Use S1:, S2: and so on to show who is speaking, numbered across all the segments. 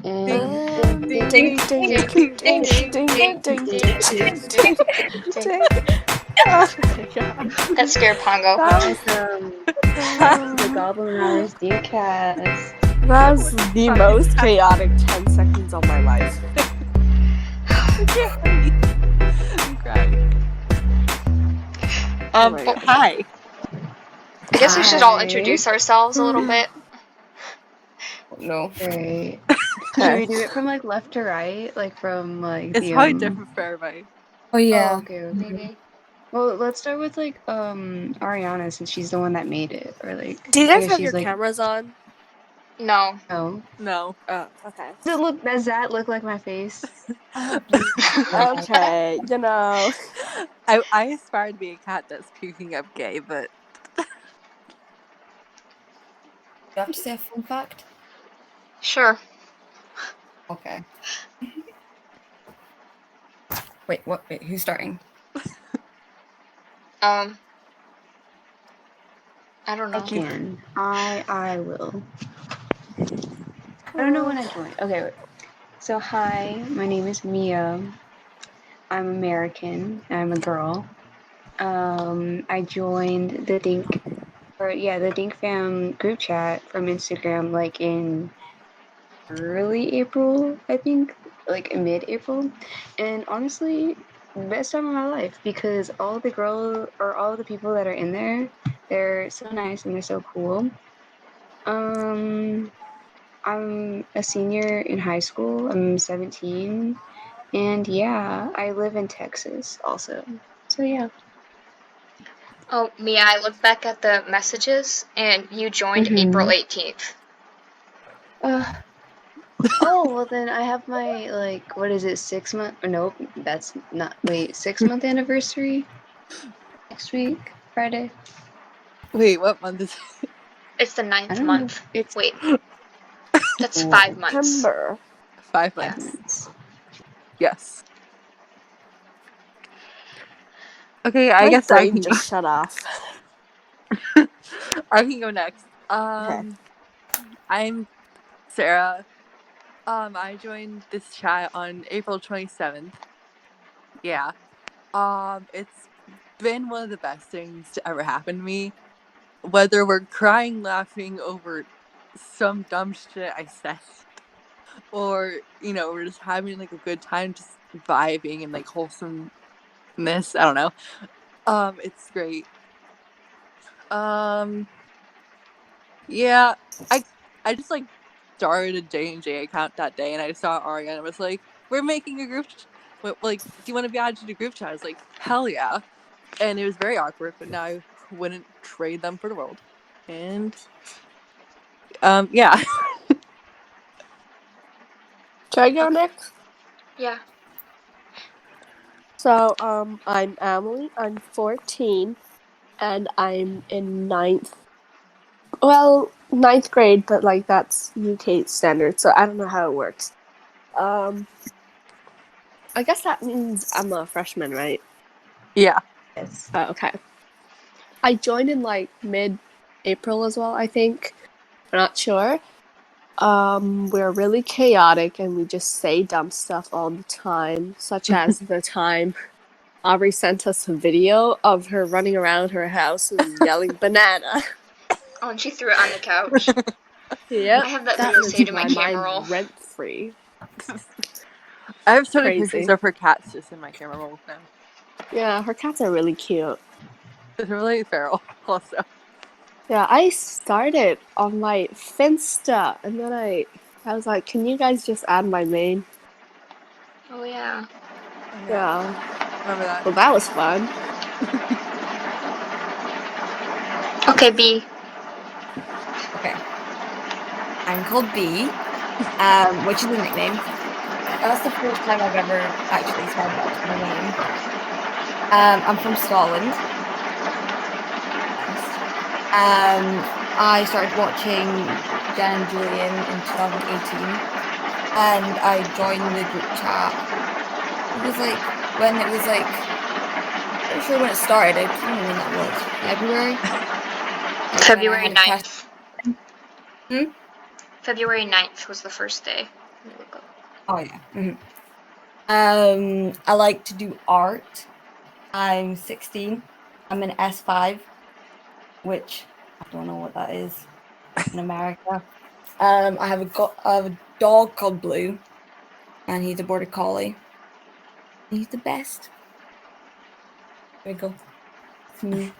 S1: Dink,
S2: Dink,
S1: dink,
S2: dink,
S1: dink,
S2: dink,
S1: dink,
S2: dink,
S1: dink,
S2: dink,
S1: dink,
S2: dink,
S1: dink,
S2: dink,
S1: dink,
S2: dink.
S1: dink. Oh my god.
S3: That's scared Pongo.
S1: That
S2: Awesome.
S1: was,
S2: The Goblin Hours Dcast.
S1: that was the most chaotic 10 seconds of my life.
S4: I can't breathe. I'm crying.
S1: Oh my God.
S4: Hi.
S3: I guess we should all
S2: Hi.
S3: introduce ourselves a little bit.
S4: No.
S2: Great. Should we do it from like left to right? Like from like
S4: It's
S2: the
S4: probably different for everybody.
S2: Oh,
S5: Oh yeah.
S2: okay.
S3: Maybe.
S2: Well, let's start with like Ariana since she's the one that made it, or like.
S1: Do you
S2: I
S1: guys
S2: guess
S1: have
S2: she's
S1: your
S2: like
S1: cameras on?
S3: No.
S2: no.
S4: No.
S1: Oh, okay.
S2: Does that look like my face?
S1: Okay, you know.
S4: I aspire to be a cat that's puking up gay, but
S5: Do you have to say a fun fact?
S3: Sure.
S5: Okay. Wait, what? Wait, who's starting?
S3: I don't
S2: I
S3: know.
S2: can. I will. I don't know when I joined. Okay, wait. So hi, my name is Mia. I'm American. I'm a girl. I joined the the Dink fam group chat from Instagram like in early April, I think, like mid-April. And honestly, best time of my life because all the girls or all the people that are in there, they're so nice and they're so cool. I'm a senior in high school. I'm 17. And yeah, I live in Texas also. So yeah.
S3: Oh, Mia, I looked back at the messages and you joined April 18th.
S2: Oh, well then I have my like what is it, 6 month nope, that's not 6 month anniversary next week, Friday.
S4: wait, what month is it?
S3: It's the
S2: I
S3: 9th
S2: don't know.
S3: month.
S2: It's
S3: Wait, that's 5 months.
S1: September.
S4: 5
S3: Yeah.
S4: months. Yes. Okay, I
S1: My
S4: guess I
S1: brain
S4: can go.
S1: just shut off.
S4: I can go next.
S1: Okay.
S4: I'm Sara. I joined this chat on April 27th. Yeah. It's been one of the best things to ever happen to me. Whether we're crying laughing over some dumb shit I said, or, we're just having like a good time, just vibing and like wholesomeness. I don't know. It's great. Yeah, I just like started a J&J account that day, and I saw Ariana and was like, "We're making a group. Like, do you want to be added to the group chat?" I was like, "Hell yeah!" And it was very awkward, but now I wouldn't trade them for the world. And yeah.
S1: Should I go next?
S3: Yeah.
S1: So, I'm Amelie. I'm 14, and I'm in ninth grade, but like that's UK standard, so I don't know how it works. I guess that means I'm a freshman, right?
S4: Yeah.
S2: yes.
S1: Oh, okay. I joined in like mid-April as well, I think. I'm not sure. We're really chaotic and we just say dumb stuff all the time, such as the time Aubrey sent us a video of her running around her house and yelling banana.
S3: Oh, and she threw it on the couch.
S1: Yep,
S3: I have that
S1: that
S3: video
S1: was
S3: saved in my
S1: my
S3: camera
S1: mind
S3: roll.
S1: rent-free.
S4: I have so many
S1: Crazy.
S4: pictures of her cats just in my camera roll now.
S1: Yeah, her cats are really cute.
S4: It's really feral, also.
S1: Yeah, I started on my Finsta, and then I was like, can you guys just add my main?
S3: Oh, yeah.
S1: Yeah.
S4: Remember that?
S1: Well, that was fun.
S3: Okay, B.
S5: Okay. I'm called B, which is a nickname. That's the first time I've ever actually said that was my name. I'm from Scotland. I started watching Jen and Julian in 2018, and I joined the group chat. It was like when it was like, pretty sure when it started. I don't know when that was. February. Like when I
S3: February
S5: had a test.
S3: 9th. February 9th was the first day. Let me look up.
S5: Oh yeah. I like to do art. I'm 16. I'm in S5, which I don't know what that is in America. I have a dog called Blue, and he's a border collie. He's the best. There we go. It's me.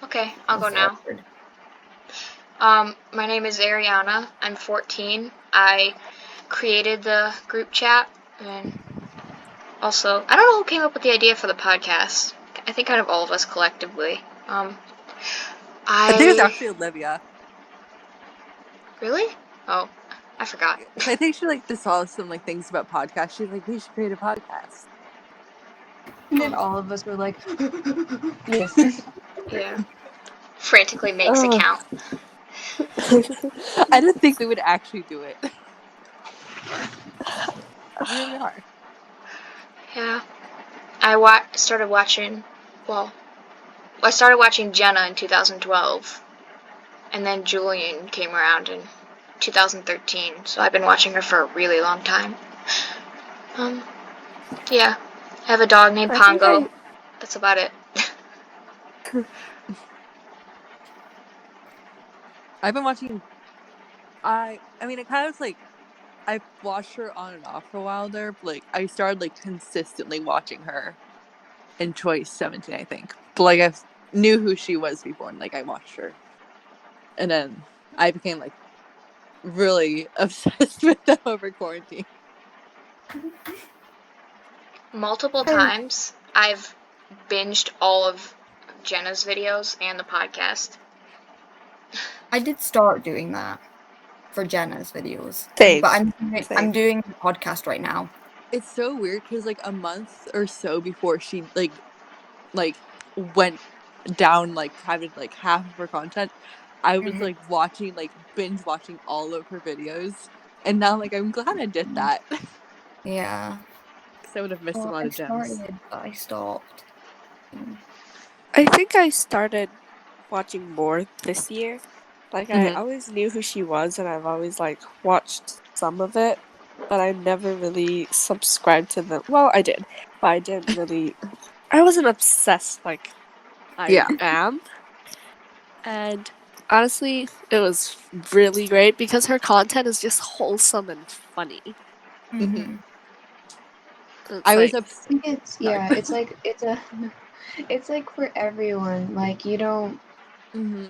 S3: Okay, I'll go
S5: That's
S3: now.
S5: awkward.
S3: My name is Ariana. I'm 14. I created the group chat, and also, I don't know who came up with the idea for the podcast. I think kind of all of us collectively.
S4: I think it's
S3: I
S4: actually Olivia.
S3: really? Oh, I forgot.
S4: So I think she like just saw some like things about podcasts. She's like, we should create a podcast.
S2: And then all of us were like, yes.
S3: Yeah. Frantically makes
S1: Oh.
S3: account.
S4: I didn't think we would actually do it. Here we are.
S3: Yeah. Started watching. Well, I started watching Jenna in 2012, and then Julian came around in 2013. So I've been watching her for a really long time. Yeah. I have a dog named
S1: I think
S3: Pongo. That's about it.
S4: I've been watching. I mean, it kind of like I've watched her on and off for a while there. But, like I started like consistently watching her in 2017, I think. But like I knew who she was before, and like I watched her, and then I became like really obsessed with them over quarantine.
S3: Multiple times I've binged all of Jenna's videos and the podcast.
S5: I did start doing that for Jenna's videos,
S1: Same.
S5: but
S1: Same.
S5: I'm doing the podcast right now.
S4: It's so weird because like a month or so before she like went down like having like half of her content, I was like watching like binge watching all of her videos, and now like I'm glad I did that because
S5: Yeah.
S4: I would have missed a
S5: Well,
S4: lot
S5: I
S4: of gems.
S5: started, but I stopped.
S1: I think I started watching more this year. Like I
S4: Mm-hmm.
S1: always knew who she was and I've always like watched some of it, but I never really subscribed to them. Well, I did, but I didn't really I wasn't obsessed like I
S4: Yeah.
S1: am. And honestly, it was really great because her content is just wholesome and funny.
S4: Mm-hmm.
S1: It's
S4: I was
S1: like
S2: I think it's
S4: sorry.
S2: it's like it's like for everyone. Like you don't
S4: Mm-hmm.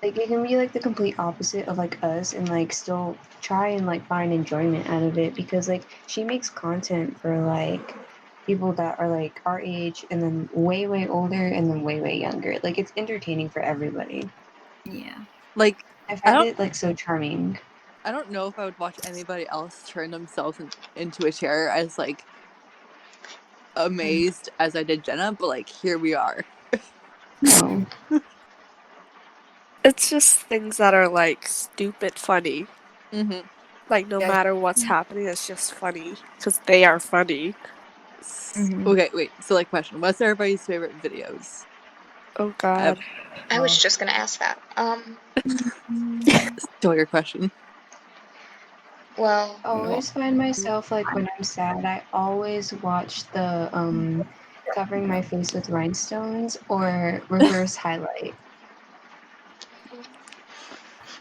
S2: like it can be like the complete opposite of like us and like still try and like find enjoyment out of it because like she makes content for like people that are like our age and then way older and then way younger. Like it's entertaining for everybody.
S5: Yeah.
S4: Like
S2: I
S4: I
S2: find
S4: don't
S2: it like so charming.
S4: I don't know if I would watch anybody else turn themselves into a chair as like amazed as I did Jenna, but like here we are.
S2: No.
S1: it's just things that are like stupid funny.
S4: Mm-hmm.
S1: Like no
S5: Yeah.
S1: matter what's happening, it's just funny because they are funny.
S4: Okay, wait. So like question, what's everybody's favorite videos?
S1: Oh God.
S3: I was just gonna ask that.
S4: Still your question.
S3: Well,
S2: I always find myself like when I'm sad, I always watch the covering my face with rhinestones or reverse highlight.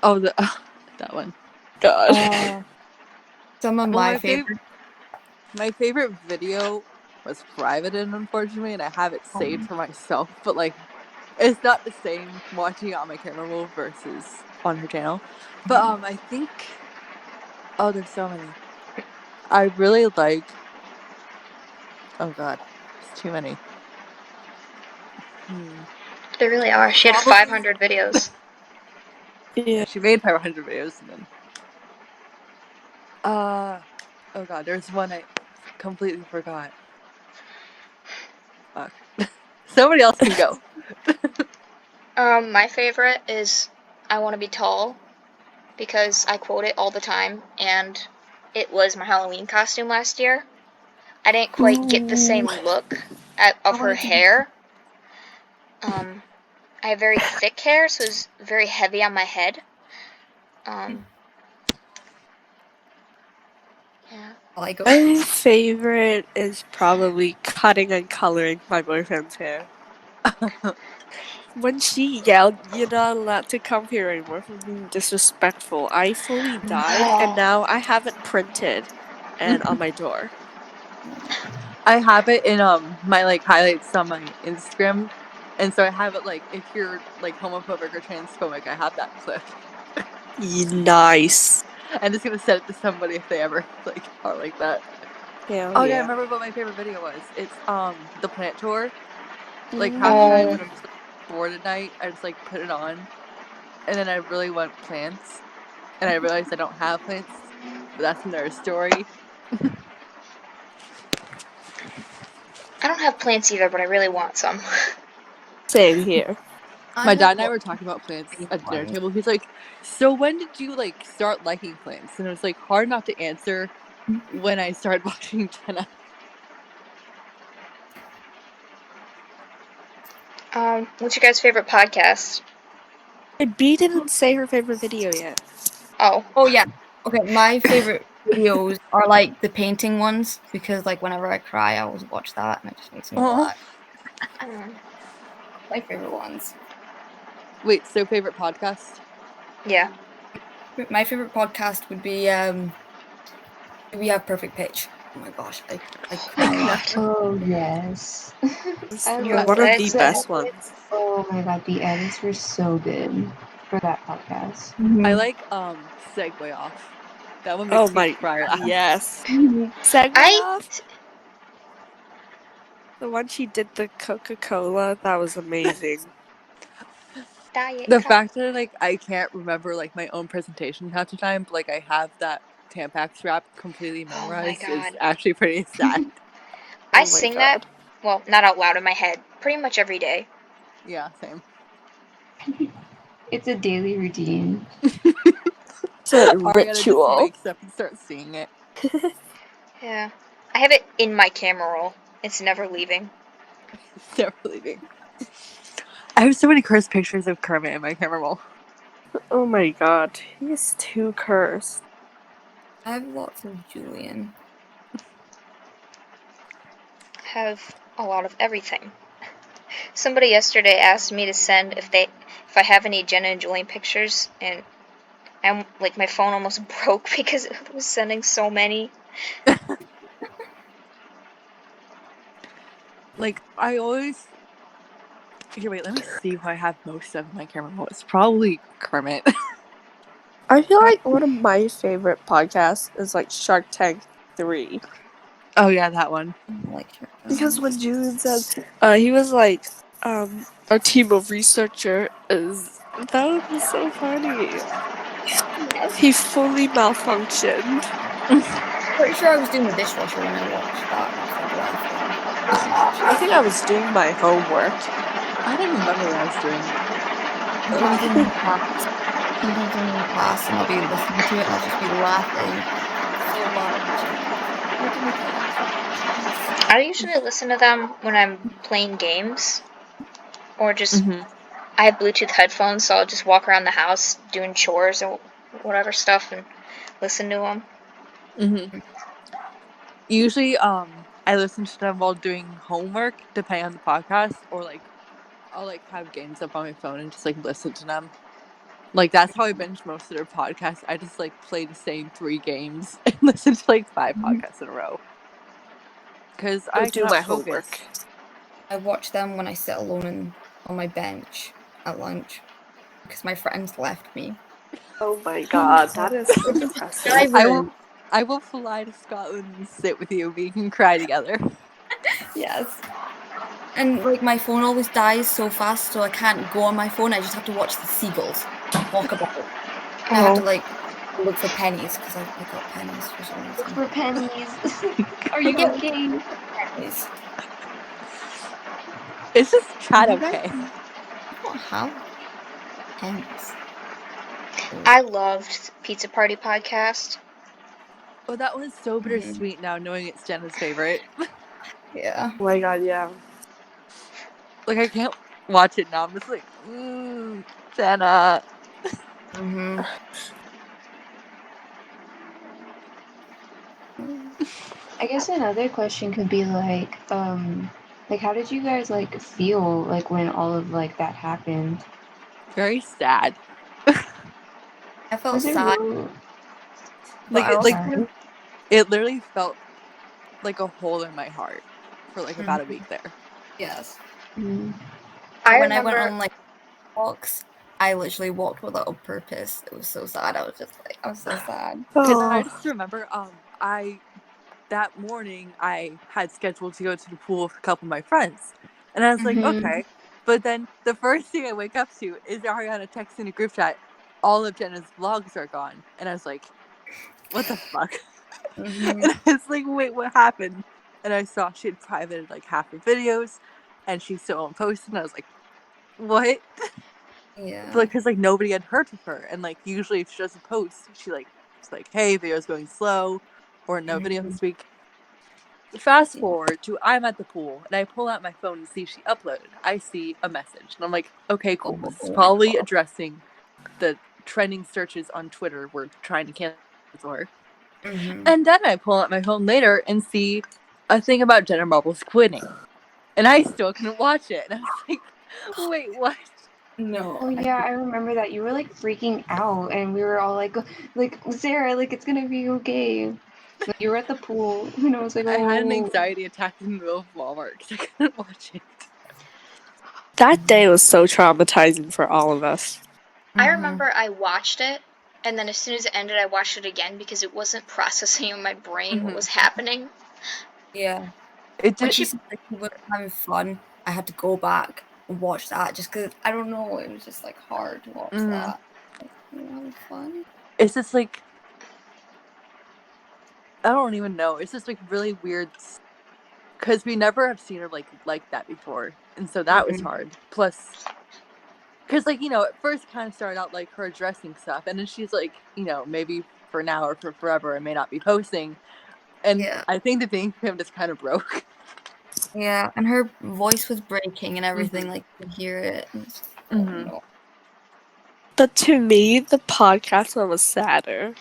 S4: Oh, that one.
S1: God.
S5: Some of
S4: Well,
S5: my favorite.
S4: my favorite video was privated, unfortunately, and I have it saved for myself. But like, it's not the same watching it on my camera roll versus on her channel. But I think there's so many. I really like. Oh God, it's too many.
S3: there really are. She had
S4: Probably.
S3: 500 videos.
S4: Yeah,
S1: Yeah.
S4: she made 500 videos and then. Oh God, there's one I completely forgot. Fuck. Somebody else can go.
S3: My favorite is I Want to Be Tall because I quote it all the time, and it was my Halloween costume last year. I didn't quite get the same
S1: Ooh.
S3: look
S5: I
S3: of her
S5: wanted to be.
S3: hair. I have very thick hair, so it's very heavy on my head. Um, Yeah.
S5: I like it.
S1: My favorite is probably cutting and coloring my boyfriend's hair. When she yelled, "You're not allowed to come here anymore for being disrespectful," I fully died, and now I have it printed and on my door.
S4: I have it in my like highlights on my Instagram, and so I have it like if you're like homophobic or transphobic, I have that clip.
S1: Nice.
S4: I'm just gonna send it to somebody if they ever like are like that.
S1: Hell
S4: Oh yeah, I
S1: yeah.
S4: remember what my favorite video was. It's the plant tour. Like half the time
S3: Oh.
S4: when I'm just like, bored at night, I just like put it on, and then I really want plants, and I realized I don't have plants, but that's another story.
S3: I don't have plants either, but I really want some.
S1: Same here.
S5: I
S4: My dad
S5: like
S4: and I were
S5: watching
S4: talking about plants
S5: these
S4: at the dinner
S5: ones.
S4: table. He's like, "So when did you like start liking plants?" And it was like hard not to answer when I started watching Jenna.
S3: What's your guys' favorite podcast?
S1: B didn't say her favorite video yet.
S3: Oh.
S5: Oh yeah. Okay, my favorite videos are like the painting ones because like whenever I cry, I always watch that and it just makes me
S4: Oh,
S5: relax. My favorite ones.
S4: wait. So favorite podcast?
S3: Yeah.
S5: My favorite podcast would be Do We Have Perfect Pitch. Oh my gosh, I
S3: Oh
S5: cry
S3: God.
S5: laughing.
S2: Oh yes. I
S1: They're
S2: love
S1: one of the
S3: That's
S1: best ones.
S2: Oh my god, the edits were so good for that podcast.
S4: I
S5: Mhm.
S4: like Segue Off. That one
S1: Oh
S4: makes me
S1: my,
S4: cry laugh.
S1: yes. Segue
S3: I
S1: off. The one she did the Coca-Cola, that was amazing.
S3: Diet
S4: The
S3: Coke.
S4: fact that like I can't remember like my own presentation half the time, but like I have that Tampax rap completely
S3: Oh my
S4: memorized is
S3: God.
S4: actually pretty sad.
S3: I
S1: Oh my
S3: sing that.
S1: god.
S3: Well, not out loud in my head. Pretty much every day.
S4: Yeah, same.
S2: It's a daily routine.
S1: It's a
S4: Ariana just
S1: ritual.
S4: wakes up and starts singing it.
S3: Yeah. I have it in my camera roll. It's never leaving.
S4: Never leaving. I have so many cursed pictures of Kermit in my camera roll.
S1: Oh my god. He's too cursed.
S5: I have lots of Julian.
S3: I have a lot of everything. Somebody yesterday asked me to send if I have any Jenna and Julian pictures, and I'm like my phone almost broke because it was sending so many.
S4: Like I always here. Wait, let me see who I have most of in my camera roll. It's probably Kermit.
S1: I feel like one of my favorite podcasts is like Shark Tank 3.
S4: Oh yeah, that one.
S5: I like Shark
S1: Because
S5: Tank.
S1: when Julian said, he was like, our team of researcher is, that was so funny. He fully malfunctioned.
S5: Pretty sure I was doing the dishwasher when I watched that and I was like laughing so much.
S1: I think I was doing my homework.
S4: I don't remember what I was doing.
S5: Sometimes I'm in class. Sometimes I'm in class and I'll be listening to it and I'll just be laughing so much. And I'm just like, look at me guys.
S3: I usually listen to them when I'm playing games or just
S4: Mm-hmm.
S3: I have Bluetooth headphones, so I'll just walk around the house doing chores or whatever stuff and listen to them.
S4: Mm-hmm. Usually, I listen to them while doing homework, depending on the podcast, or like I'll like have games up on my phone and just like listen to them. Like that's how I binge most of their podcasts. I just like play the same 3 games and listen to like 5 podcasts in a row because
S1: I
S4: I
S1: do my
S4: cannot focus.
S1: homework.
S5: I watch them when I sit alone on my bench at lunch because my friends left me.
S1: Oh my god, that is so depressing.
S4: I
S5: Skyrim.
S4: will. I will fly to Scotland and sit with you. We can cry together.
S5: Yes. And like my phone always dies so fast, so I can't go on my phone. I just have to watch the seagulls walk about. And I have to
S3: Oh,
S5: like look for pennies because I pick up pennies for some
S2: Look
S5: reason.
S2: for pennies. Are
S5: But
S2: you
S5: yeah,
S2: okay?
S5: pennies.
S4: It's just chat
S5: You guys
S4: okay.
S5: don't have pennies.
S3: I loved Pizza Party podcast.
S4: Oh, that one's so
S5: Mhm.
S4: bittersweet now, knowing it's Jenna's favorite.
S5: Yeah.
S1: Oh my god, yeah.
S4: Like I can't watch it now. I'm just like, Jenna.
S5: Mm-hmm.
S2: I guess another question could be like how did you guys like feel like when all of like that happened?
S4: Very sad.
S5: I felt
S2: Was it
S5: sad,
S2: real?
S5: but I also
S4: It literally felt like a hole in my heart for like about a week there.
S5: yes.
S2: Mm.
S3: I
S5: When I went
S3: remember
S5: on like walks, I literally walked without a purpose. It was so sad. I was just like, I'm so sad.
S4: Because I
S1: Oh.
S4: just remember, that morning I had scheduled to go to the pool with a couple of my friends, and I was like,
S2: Mhm.
S4: okay. But then the first thing I wake up to is Ariana texting a group chat, all of Jenna's vlogs are gone, and I was like, what the fuck?
S5: Mhm.
S4: And I was like, wait, what happened? And I saw she had privated like half her videos, and she still won't post, and I was like, what?
S5: Yeah.
S4: Because like nobody had heard of her, and like usually if she doesn't post, she's like, hey, video's going slow, or no video this week. Fast forward to I'm at the pool and I pull out my phone to see if she uploaded. I see a message and I'm like, okay, cool. This is probably addressing the trending searches on Twitter. We're trying to cancel her.
S5: Mhm.
S4: And then I pull out my phone later and see a thing about Jenna Marbles quitting. And I still couldn't watch it. And I was like, wait, what?
S5: No.
S2: Oh yeah, I remember that you were like freaking out, and we were all like Sarah, like it's gonna be okay. Like, you were at the pool, and I was like,
S4: I had an
S2: oh.
S4: anxiety attack in the middle of Walmart because I couldn't watch it.
S1: That day was so traumatizing for all of us.
S3: I remember I watched it, and then as soon as it ended, I watched it again because it wasn't processing in my brain what was happening.
S5: Yeah.
S4: It
S5: When
S4: did.
S5: she said that she was having fun, I had to go back and watch that just because I don't know. It was just like hard to watch that. Like, you having fun?
S4: It's just like, I don't even know. It's just like really weird because we never have seen her like that before, and so that was hard. Plus, because like at first it kind of started out like her addressing stuff, and then she's like, maybe for now or for forever, I may not be posting, and
S5: Yeah.
S4: I think the thing for him just kind of broke.
S5: Yeah, and her voice was breaking and everything. Like you could hear it. And it's just, oh no.
S1: But to me, the podcast one was sadder.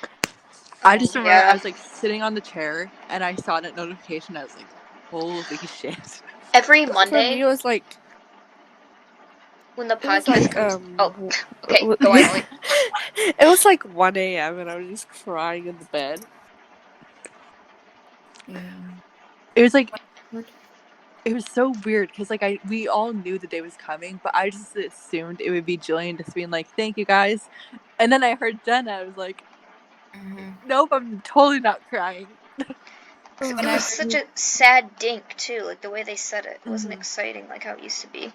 S4: I just remember
S3: Yeah.
S4: I was like sitting on the chair and I saw that notification. I was like, holy shit.
S3: Every
S1: For me,
S3: Monday
S1: it was like
S3: when the
S1: it was
S3: podcast
S1: like
S3: comes. Oh, okay, go on, Emily.
S1: it was like 1 a.m. and I was just crying in the bed.
S5: Yeah.
S4: It was like it was so weird because like we all knew the day was coming, but I just assumed it would be Jillian just being like, "Thank you guys," and then I heard Jenna. I was like, "Nope, I'm totally not crying."
S3: It was such a sad dink too, like the way they said it. It wasn't exciting like how it used to be.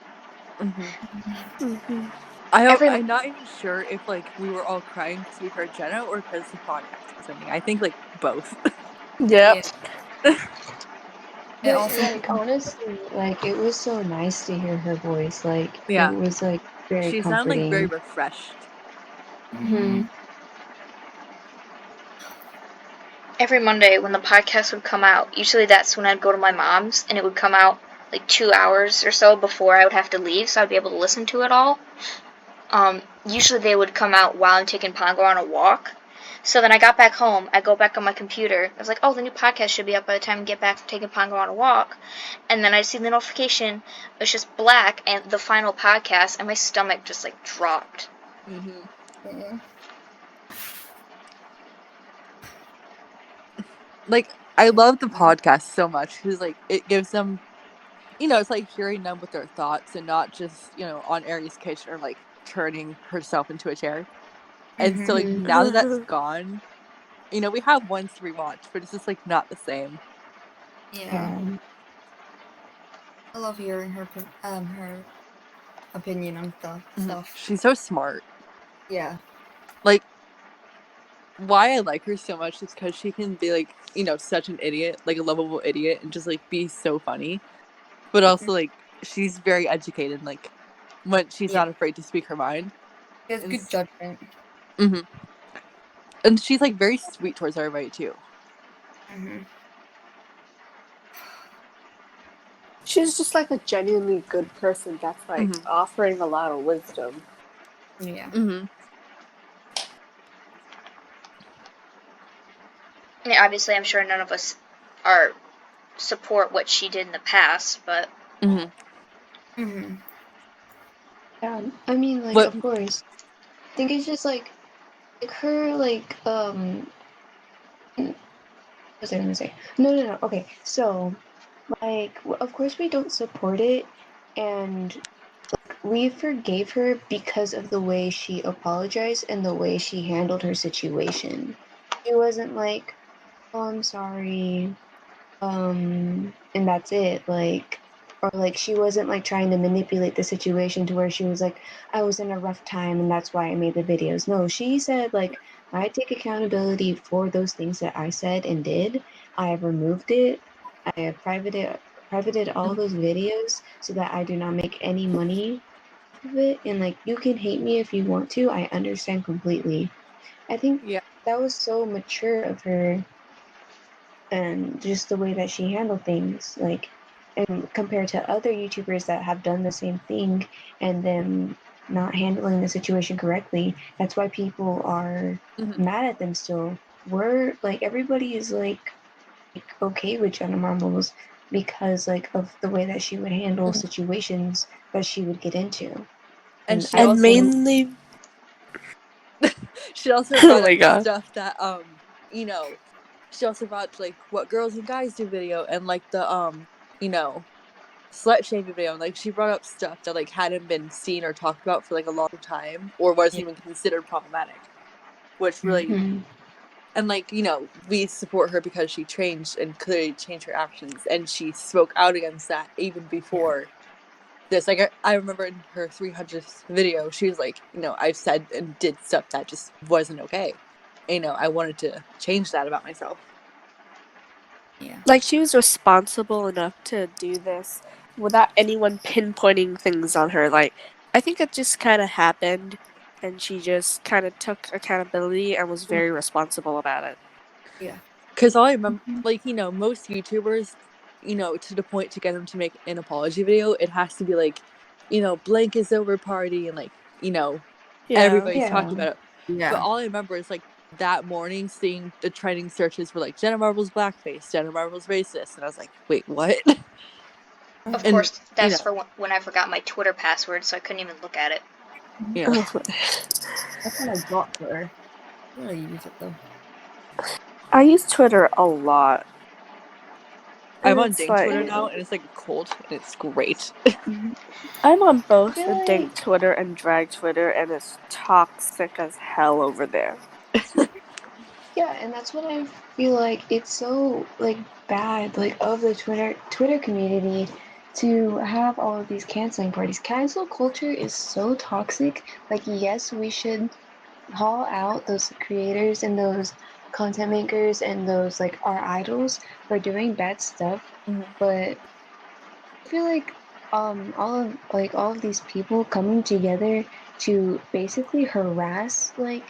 S4: I'm not even sure if like we were all crying because we heard Jenna or because the podcast was ending. I think like both.
S1: Yep.
S5: It
S2: But
S5: also
S2: like honestly, like it was so nice to hear her voice. Like it
S4: Yeah,
S2: was like very
S4: she sounded like very
S2: comforting.
S4: refreshed.
S3: Every Monday when the podcast would come out, usually that's when I'd go to my mom's and it would come out like 2 hours or so before I would have to leave, so I'd be able to listen to it all. Usually they would come out while I'm taking Pongo on a walk. So then I got back home, I go back on my computer, I was like, oh, the new podcast should be up by the time I get back from taking Pongo on a walk. And then I see the notification, it was just black and the final podcast, and my stomach just like dropped.
S4: Like I love the podcast so much because like it gives them, it's like hearing them with their thoughts and not just on Aries' kitchen or like turning herself into a chair. And so like now that that's gone, we have ones to rewatch, but it's just like not the same.
S5: Yeah. I love hearing her opinion on stuff.
S4: She's so smart.
S5: Yeah.
S4: Like why I like her so much is because she can be like such an idiot, like a lovable idiot, and just like be so funny, but also like she's very educated. Like when she's
S5: Yeah.
S4: not afraid to speak her mind.
S5: She has good judgment.
S4: And she's like very sweet towards everybody too.
S1: She's just like a genuinely good person that's like offering a lot of wisdom.
S5: Yeah.
S3: Yeah, obviously, I'm sure none of us are support what she did in the past, but
S5: Mm-hmm.
S2: Yeah, I mean, like,
S4: What?
S2: of course. I think it's just like her, like, what was I gonna say? No. Okay, so, like, of course we don't support it, and we forgave her because of the way she apologized and the way she handled her situation. She wasn't like, "Oh, I'm sorry," and that's it. Like, or like she wasn't like trying to manipulate the situation to where she was like, I was in a rough time and that's why I made the videos. No, she said like, I take accountability for those things that I said and did. I have removed it. I have privated all those videos so that I do not make any money of it. And like, you can hate me if you want to. I understand completely. I think
S4: Yeah.
S2: that was so mature of her, and just the way that she handled things, like, and compared to other YouTubers that have done the same thing and them not handling the situation correctly. That's why people are mad at them still. We're like, everybody is like okay with Jenna Marbles because like of the way that she would handle situations that she would get into.
S4: And
S2: And
S4: she
S2: I
S1: And
S4: also
S2: think,
S1: mainly,
S4: she also
S1: oh
S4: brought
S1: my
S4: up
S1: god.
S4: stuff that you know, she also brought like what girls and guys do video and like the you know, slut shaming video, and like she brought up stuff that like hadn't been seen or talked about for like a long time or wasn't even considered problematic, which really,
S2: mhm.
S4: and like we support her because she changed and clearly changed her actions, and she spoke out against that even before this. Like I remember in her 300th video, she was like, I've said and did stuff that just wasn't okay. I wanted to change that about myself.
S5: Yeah.
S1: Like, she was responsible enough to do this without anyone pinpointing things on her. Like, I think it just kind of happened, and she just kind of took accountability and was very responsible about it.
S5: Yeah.
S4: Because all I remember, like, most YouTubers, to the point to get them to make an apology video, it has to be like, blank is over party, and like,
S1: Yeah.
S4: everybody's talking
S2: Yeah.
S4: about it. But
S5: Yeah.
S4: all I remember is like that morning seeing the trending searches for like Jenna Marbles blackface, Jenna Marbles racist, and I was like, wait, what?
S3: of
S4: And
S3: course, that's for when I forgot my Twitter password, so I couldn't even look at it.
S4: you know,
S5: That's what I got for her. I really use it though.
S1: I use Twitter a lot. And
S4: I'm on
S1: it's
S4: Dink Twitter
S1: like,
S4: now, and it's like a cult, and it's great.
S1: I'm on
S2: I
S1: both
S2: feel
S1: the
S2: like
S1: Dink Twitter and Drag Twitter, and it's toxic as hell over there.
S2: Yeah, and that's what I feel like it's so like bad, like of the Twitter community to have all of these canceling parties. Cancel culture is so toxic. Like, yes, we should call out those creators and those content makers and those like our idols for doing bad stuff, but I feel like all of these people coming together to basically harass like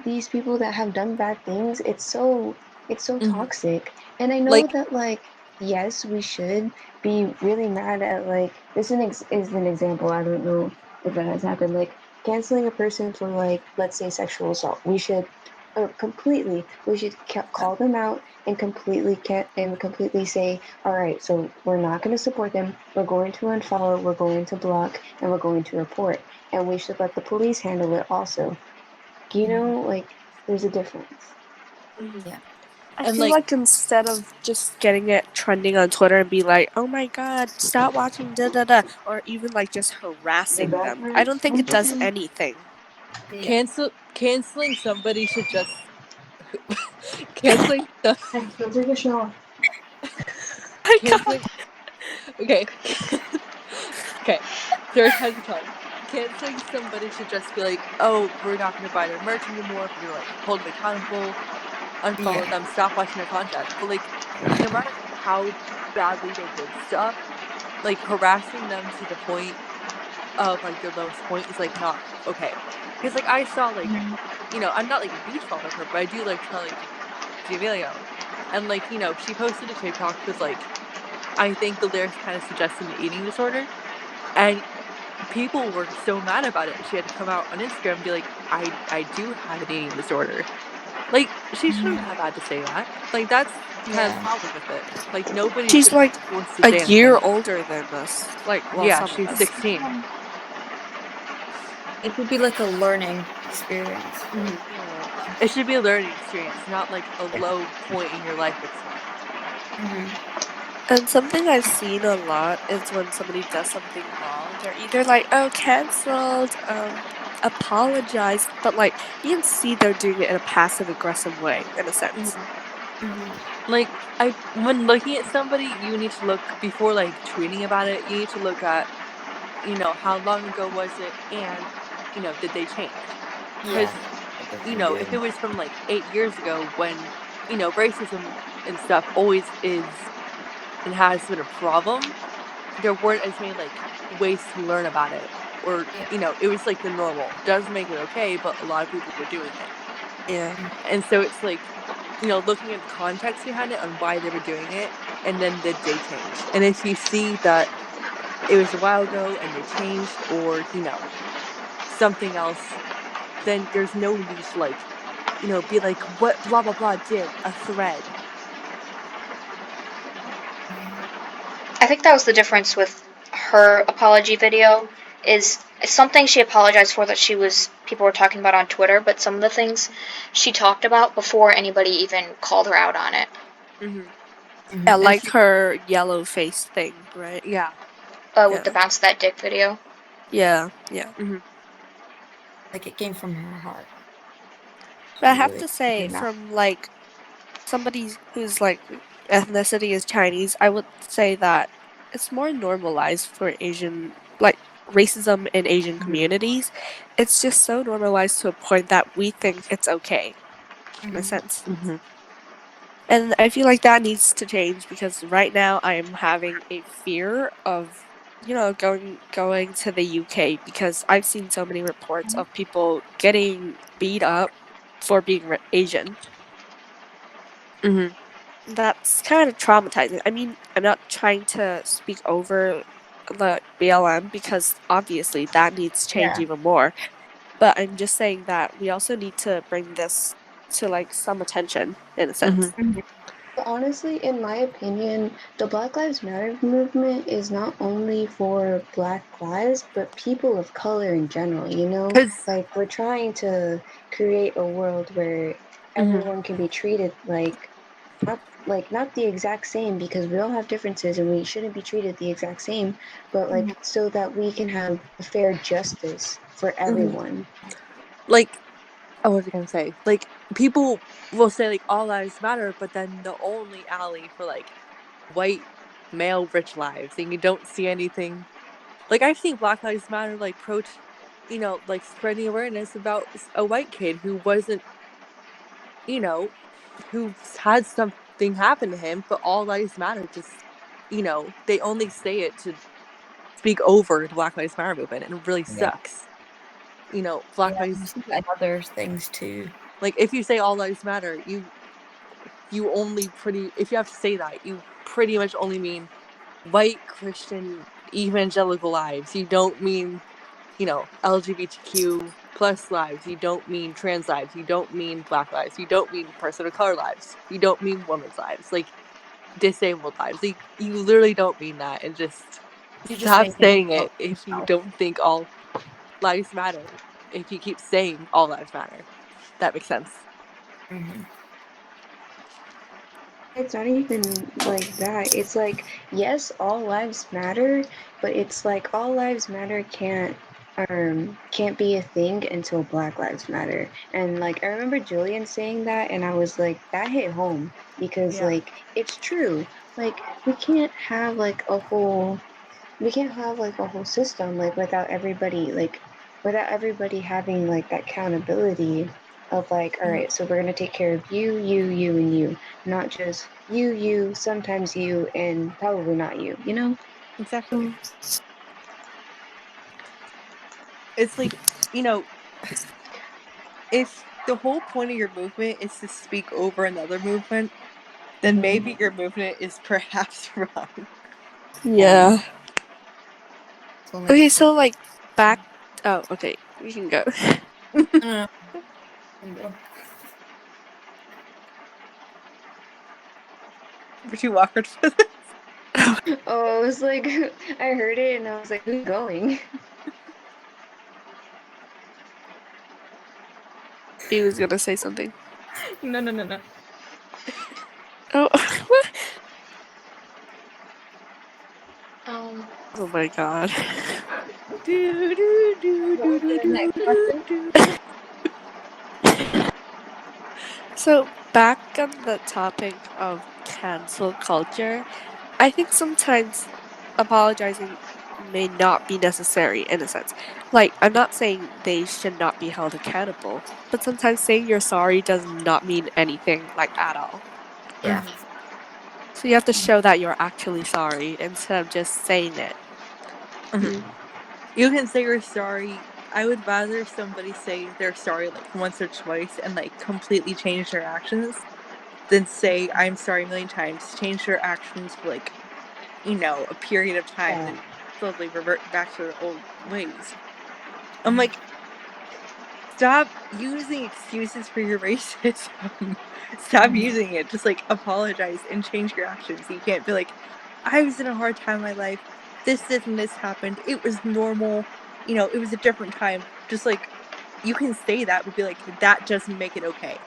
S2: these people that have done bad things, it's so toxic. And I know
S4: Like,
S2: that like, yes, we should be really mad at like this is an example. I don't know if that has happened, like canceling a person for like, let's say, sexual assault. We should we should call them out and completely say, all right, so we're not going to support them. We're going to unfollow, we're going to block, and we're going to report. And we should let the police handle it also. Like, there's a difference.
S5: Yeah.
S1: I
S4: and
S1: feel
S4: like,
S1: like instead of just getting it trending on Twitter and be like, oh my god, stop watching da da da, or even like just harassing them, I don't think it does anything.
S5: Yeah.
S4: canceling somebody should just canceling the
S2: Go take a shower.
S1: My god.
S4: canceling. Okay, okay. Third time's a charm. Canceling somebody should just be like, oh, we're not going to buy their merch anymore. We're going to like hold them accountable, unfollow
S5: Yeah.
S4: them, stop watching their content. But like, no matter how badly they did stuff, like harassing them to the point of like their lowest point is like not okay. Because like I saw like, I'm not like a huge fan of her, but I do like Charlie D'Amelio, and like she posted a TikTok with like I think the lyrics kind of suggested an eating disorder, and people were so mad about it. She had to come out on Instagram and be like, I do have an eating disorder. Like she shouldn't have had to say that. Like, that's kind of the
S5: Yeah.
S4: problem with it. Like, nobody
S1: She's
S4: should
S1: like
S4: be forced to
S1: a
S4: say
S1: year
S4: anything.
S1: older than us. Like, well,
S4: Yeah,
S1: some of
S4: she's
S1: us.
S4: 16.
S5: It would be like a learning experience for
S4: Mhm.
S1: Yeah.
S4: It should be a learning experience, not like a
S5: yeah.
S4: low point in your life experience.
S5: Mm-hmm.
S1: And something I've seen a lot is when somebody does something wrong, they're either like, oh, cancelled, apologize, but like you can see they're doing it in a passive aggressive way, in a sense.
S4: Mhm.
S5: Mm-hmm.
S4: Like, when looking at somebody, you need to look before like tweeting about it. You need to look at, how long ago was it, and did they change?
S5: Yeah.
S4: Because
S5: What they've been
S4: if it
S5: doing.
S4: was from like 8 years ago, when racism and stuff always is and has been a problem, there weren't as many like ways to learn about it, or
S5: Yeah.
S4: it was like the normal. Doesn't make it okay, but a lot of people were doing it.
S1: Yeah.
S4: And so it's like, looking at the context behind it on why they were doing it, and then did they change? And if you see that it was a while ago and they changed, or something else, then there's no need to like, be like, what blah blah blah did a thread.
S5: Mm-hmm.
S3: I think that was the difference with her apology video. Is something she apologized for that people were talking about on Twitter, but some of the things she talked about before anybody even called her out on it.
S4: Mm-hmm.
S1: Yeah,
S5: Mm-hmm. And
S1: like her yellow face thing, right?
S4: Yeah.
S3: With the
S1: Yeah.
S3: bounce that dick video.
S1: Yeah. Yeah.
S4: Mm-hmm.
S5: like it came from her heart.
S1: But I
S5: She
S1: have
S5: really
S1: to say,
S5: came out.
S1: from like somebody who's like ethnicity is Chinese, I would say that it's more normalized for Asian, like racism in Asian
S4: Mm-hmm.
S1: communities. It's just so normalized to a point that we think it's okay, in a
S5: Mm-hmm.
S1: sense.
S4: Mm-hmm.
S1: And I feel like that needs to change because right now I am having a fear of going to the UK because I've seen so many reports of people getting beat up for being Asian.
S4: Mm-hmm.
S1: That's kind of traumatizing. I mean, I'm not trying to speak over the BLM because obviously that needs to change
S5: Yeah.
S1: even more. But I'm just saying that we also need to bring this to like some attention in a
S4: Mm-hmm.
S1: sense.
S5: Mm-hmm.
S2: Honestly, in my opinion, the Black Lives Matter movement is not only for Black lives, but people of color in general, you know?
S4: Because
S2: Like, we're trying to create a world where
S4: mm-hmm.
S2: everyone can be treated not the exact same because we all have differences and we shouldn't be treated the exact same, but like so that we can have fair justice for
S4: Mm-hmm.
S2: everyone.
S4: Like, what was I gonna say? Like, people will say like all lives matter, but then they'll only alley for like white male rich lives, and you don't see anything. Like, I've seen Black Lives Matter like like spreading awareness about a white kid who wasn't, you know, who had something happen to him, but all lives matter. Just, they only say it to speak over the Black Lives Matter movement, and it really
S5: Yeah.
S4: sucks.
S5: Yeah.
S4: Black
S5: You
S4: Lives,
S5: see that in other things too.
S4: like, if you say all lives matter, you only pretty if you have to say that, you pretty much only mean white Christian evangelical lives. You don't mean, LGBTQ plus lives. You don't mean trans lives. You don't mean Black lives. You don't mean person of color lives. You don't mean women's lives. Like, disabled lives. Like, you literally don't mean that, and just
S5: You're just
S4: stop
S5: making it
S4: saying
S5: about
S4: it if you
S5: yourself.
S4: don't think all lives matter. If you keep saying all lives matter. That makes sense.
S5: Mm-hmm.
S2: It's not even like that. It's like, yes, all lives matter, but it's like all lives matter can't be a thing until Black Lives Matter. And like I remember Julian saying that and I was like, that hit home because
S4: Yeah.
S2: like it's true. Like we can't have like a whole system like without everybody having like that accountability of like, all right, so we're gonna take care of you, and you, not just you, sometimes you, and probably not you, you know?
S4: Exactly.
S1: Mm.
S4: It's like, you know, if the whole point of your movement is to speak over another movement, then
S5: Mm-hmm.
S4: maybe your movement is perhaps wrong.
S5: Yeah.
S1: Yeah.
S5: So like,
S1: Okay, so like back. Oh, okay, we can go.
S5: no, no, no.
S4: Were too awkward for this.
S2: Oh, I was like, I heard it and I was like, who's going?
S1: He was gonna say something.
S5: No.
S1: Oh, oh my god.
S4: Do, do, do,
S5: What was
S4: do,
S5: the next
S4: do,
S5: question?
S4: do.
S1: So back on the topic of cancel culture, I think sometimes apologizing may not be necessary in a sense. Like, I'm not saying they should not be held accountable, but sometimes saying you're sorry does not mean anything, like, at all.
S5: Yeah.
S1: So you have to show that you're actually sorry instead of just saying it.
S4: You can say you're sorry. I would rather somebody say they're sorry like once or twice and like completely change their actions than say I'm sorry a million times, change their actions for like, a period of time and
S2: Yeah.
S4: then slowly revert back to their old ways. I'm like, stop using excuses for your racism. Stop using it. Just like apologize and change your actions. You can't be like, I was in a hard time in my life. This and this happened. It was normal. It was a different time. Just like you can say that, but be like, that doesn't make it okay.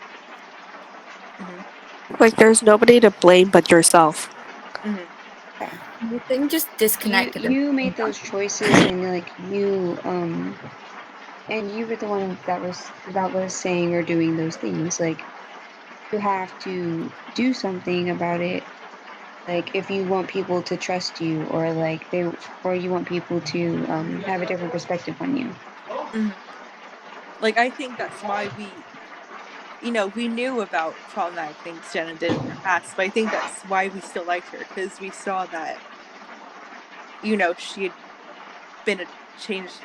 S1: Like, there's nobody to blame but yourself.
S2: Yeah.
S5: You can just disconnect it.
S2: You made those choices and like and you were the one that was saying or doing those things. Like you have to do something about it. Like if you want people to trust you or you want people to have a different perspective on you.
S4: Like, I think that's why we knew about problematic things Jenna did in her past, but I think that's why we still liked her, because we saw that, she had been a changed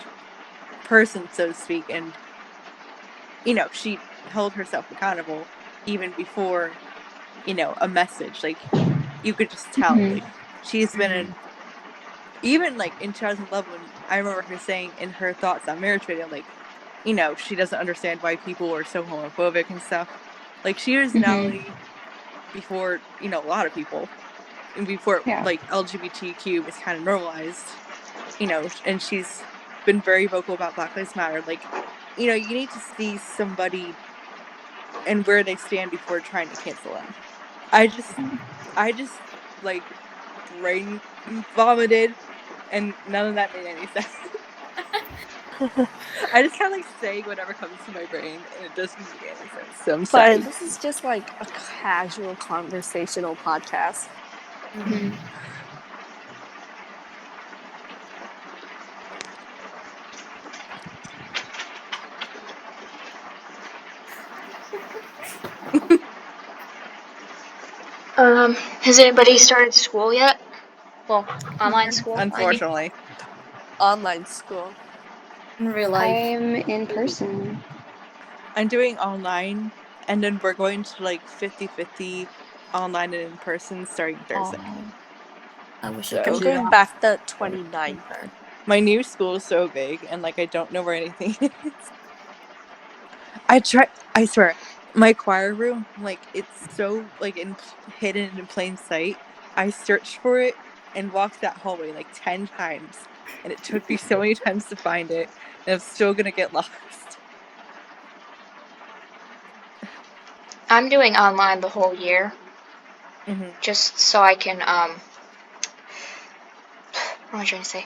S4: person, so to speak, and, she held herself accountable even before, a message. Like, you could just tell,
S2: Mhm.
S4: like, she's been in, even, like, in 2011, I remember her saying in her thoughts on marriage video, like, she doesn't understand why people are so homophobic and stuff. Like, she was an
S2: Mhm.
S4: ally before, a lot of people, and before,
S2: Yeah.
S4: like, LGBTQ was kind of normalized, and she's been very vocal about Black Lives Matter. Like, you need to see somebody and where they stand before trying to cancel them. I just like brain vomited, and none of that made any sense. I just kind of like saying whatever comes to my brain, and it doesn't make any sense. So I'm
S1: But
S4: sorry.
S1: this is just like a casual conversational podcast.
S2: Mhm.
S3: Has anybody started school yet? Well, online school, I mean.
S4: Unfortunately,
S1: Online school.
S5: In real life.
S2: I'm in person.
S4: I'm doing online, and then we're going to like 50-50 online and in person starting Thursday.
S5: Oh, I wish I
S1: I'm
S5: could
S4: So
S5: do
S1: going
S5: that.
S1: back the 29th.
S4: my new school is so big, and like I don't know where anything is. I swear, my choir room, like it's so like hidden in plain sight. I searched for it and walked that hallway like 10 times, and it took me so many times to find it, and I'm still gonna get lost.
S3: I'm doing online the whole year, just so I can, what am I trying to say?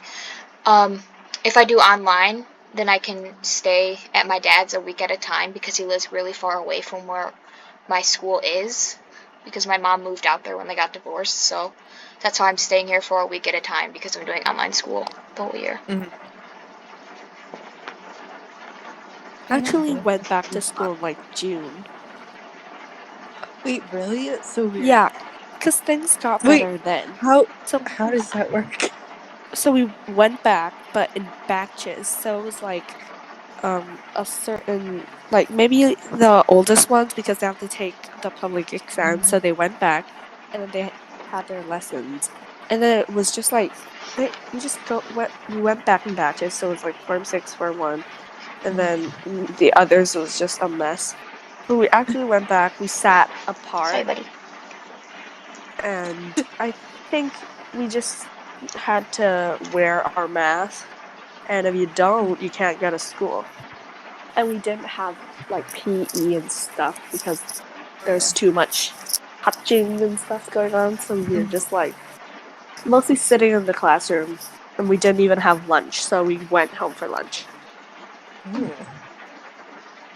S3: If I do online, then I can stay at my dad's a week at a time because he lives really far away from where my school is. Because my mom moved out there when they got divorced, so that's why I'm staying here for a week at a time because I'm doing online school the whole year.
S1: I actually went back to school in like June.
S4: Wait, really? That's so weird.
S1: Yeah, because things got
S4: Wait,
S1: better then.
S4: how
S1: So,
S4: how does that work?
S1: so we went back, but in batches. So it was like a certain, like, maybe the oldest ones, because they have to take the public exam, so they went back and then they had their lessons, and then it was just like we went back in batches, so it was like form 6, form 1, and then the others was just a mess. But we actually went back, we sat
S3: Sorry,
S1: apart,
S3: buddy.
S1: and I think we just had to wear our mask, and if you don't, you can't go to school. And we didn't have like PE and stuff because there's too much touching and stuff going on, so we were just like mostly sitting in the classroom, and we didn't even have lunch, so we went home for lunch.
S4: Ooh.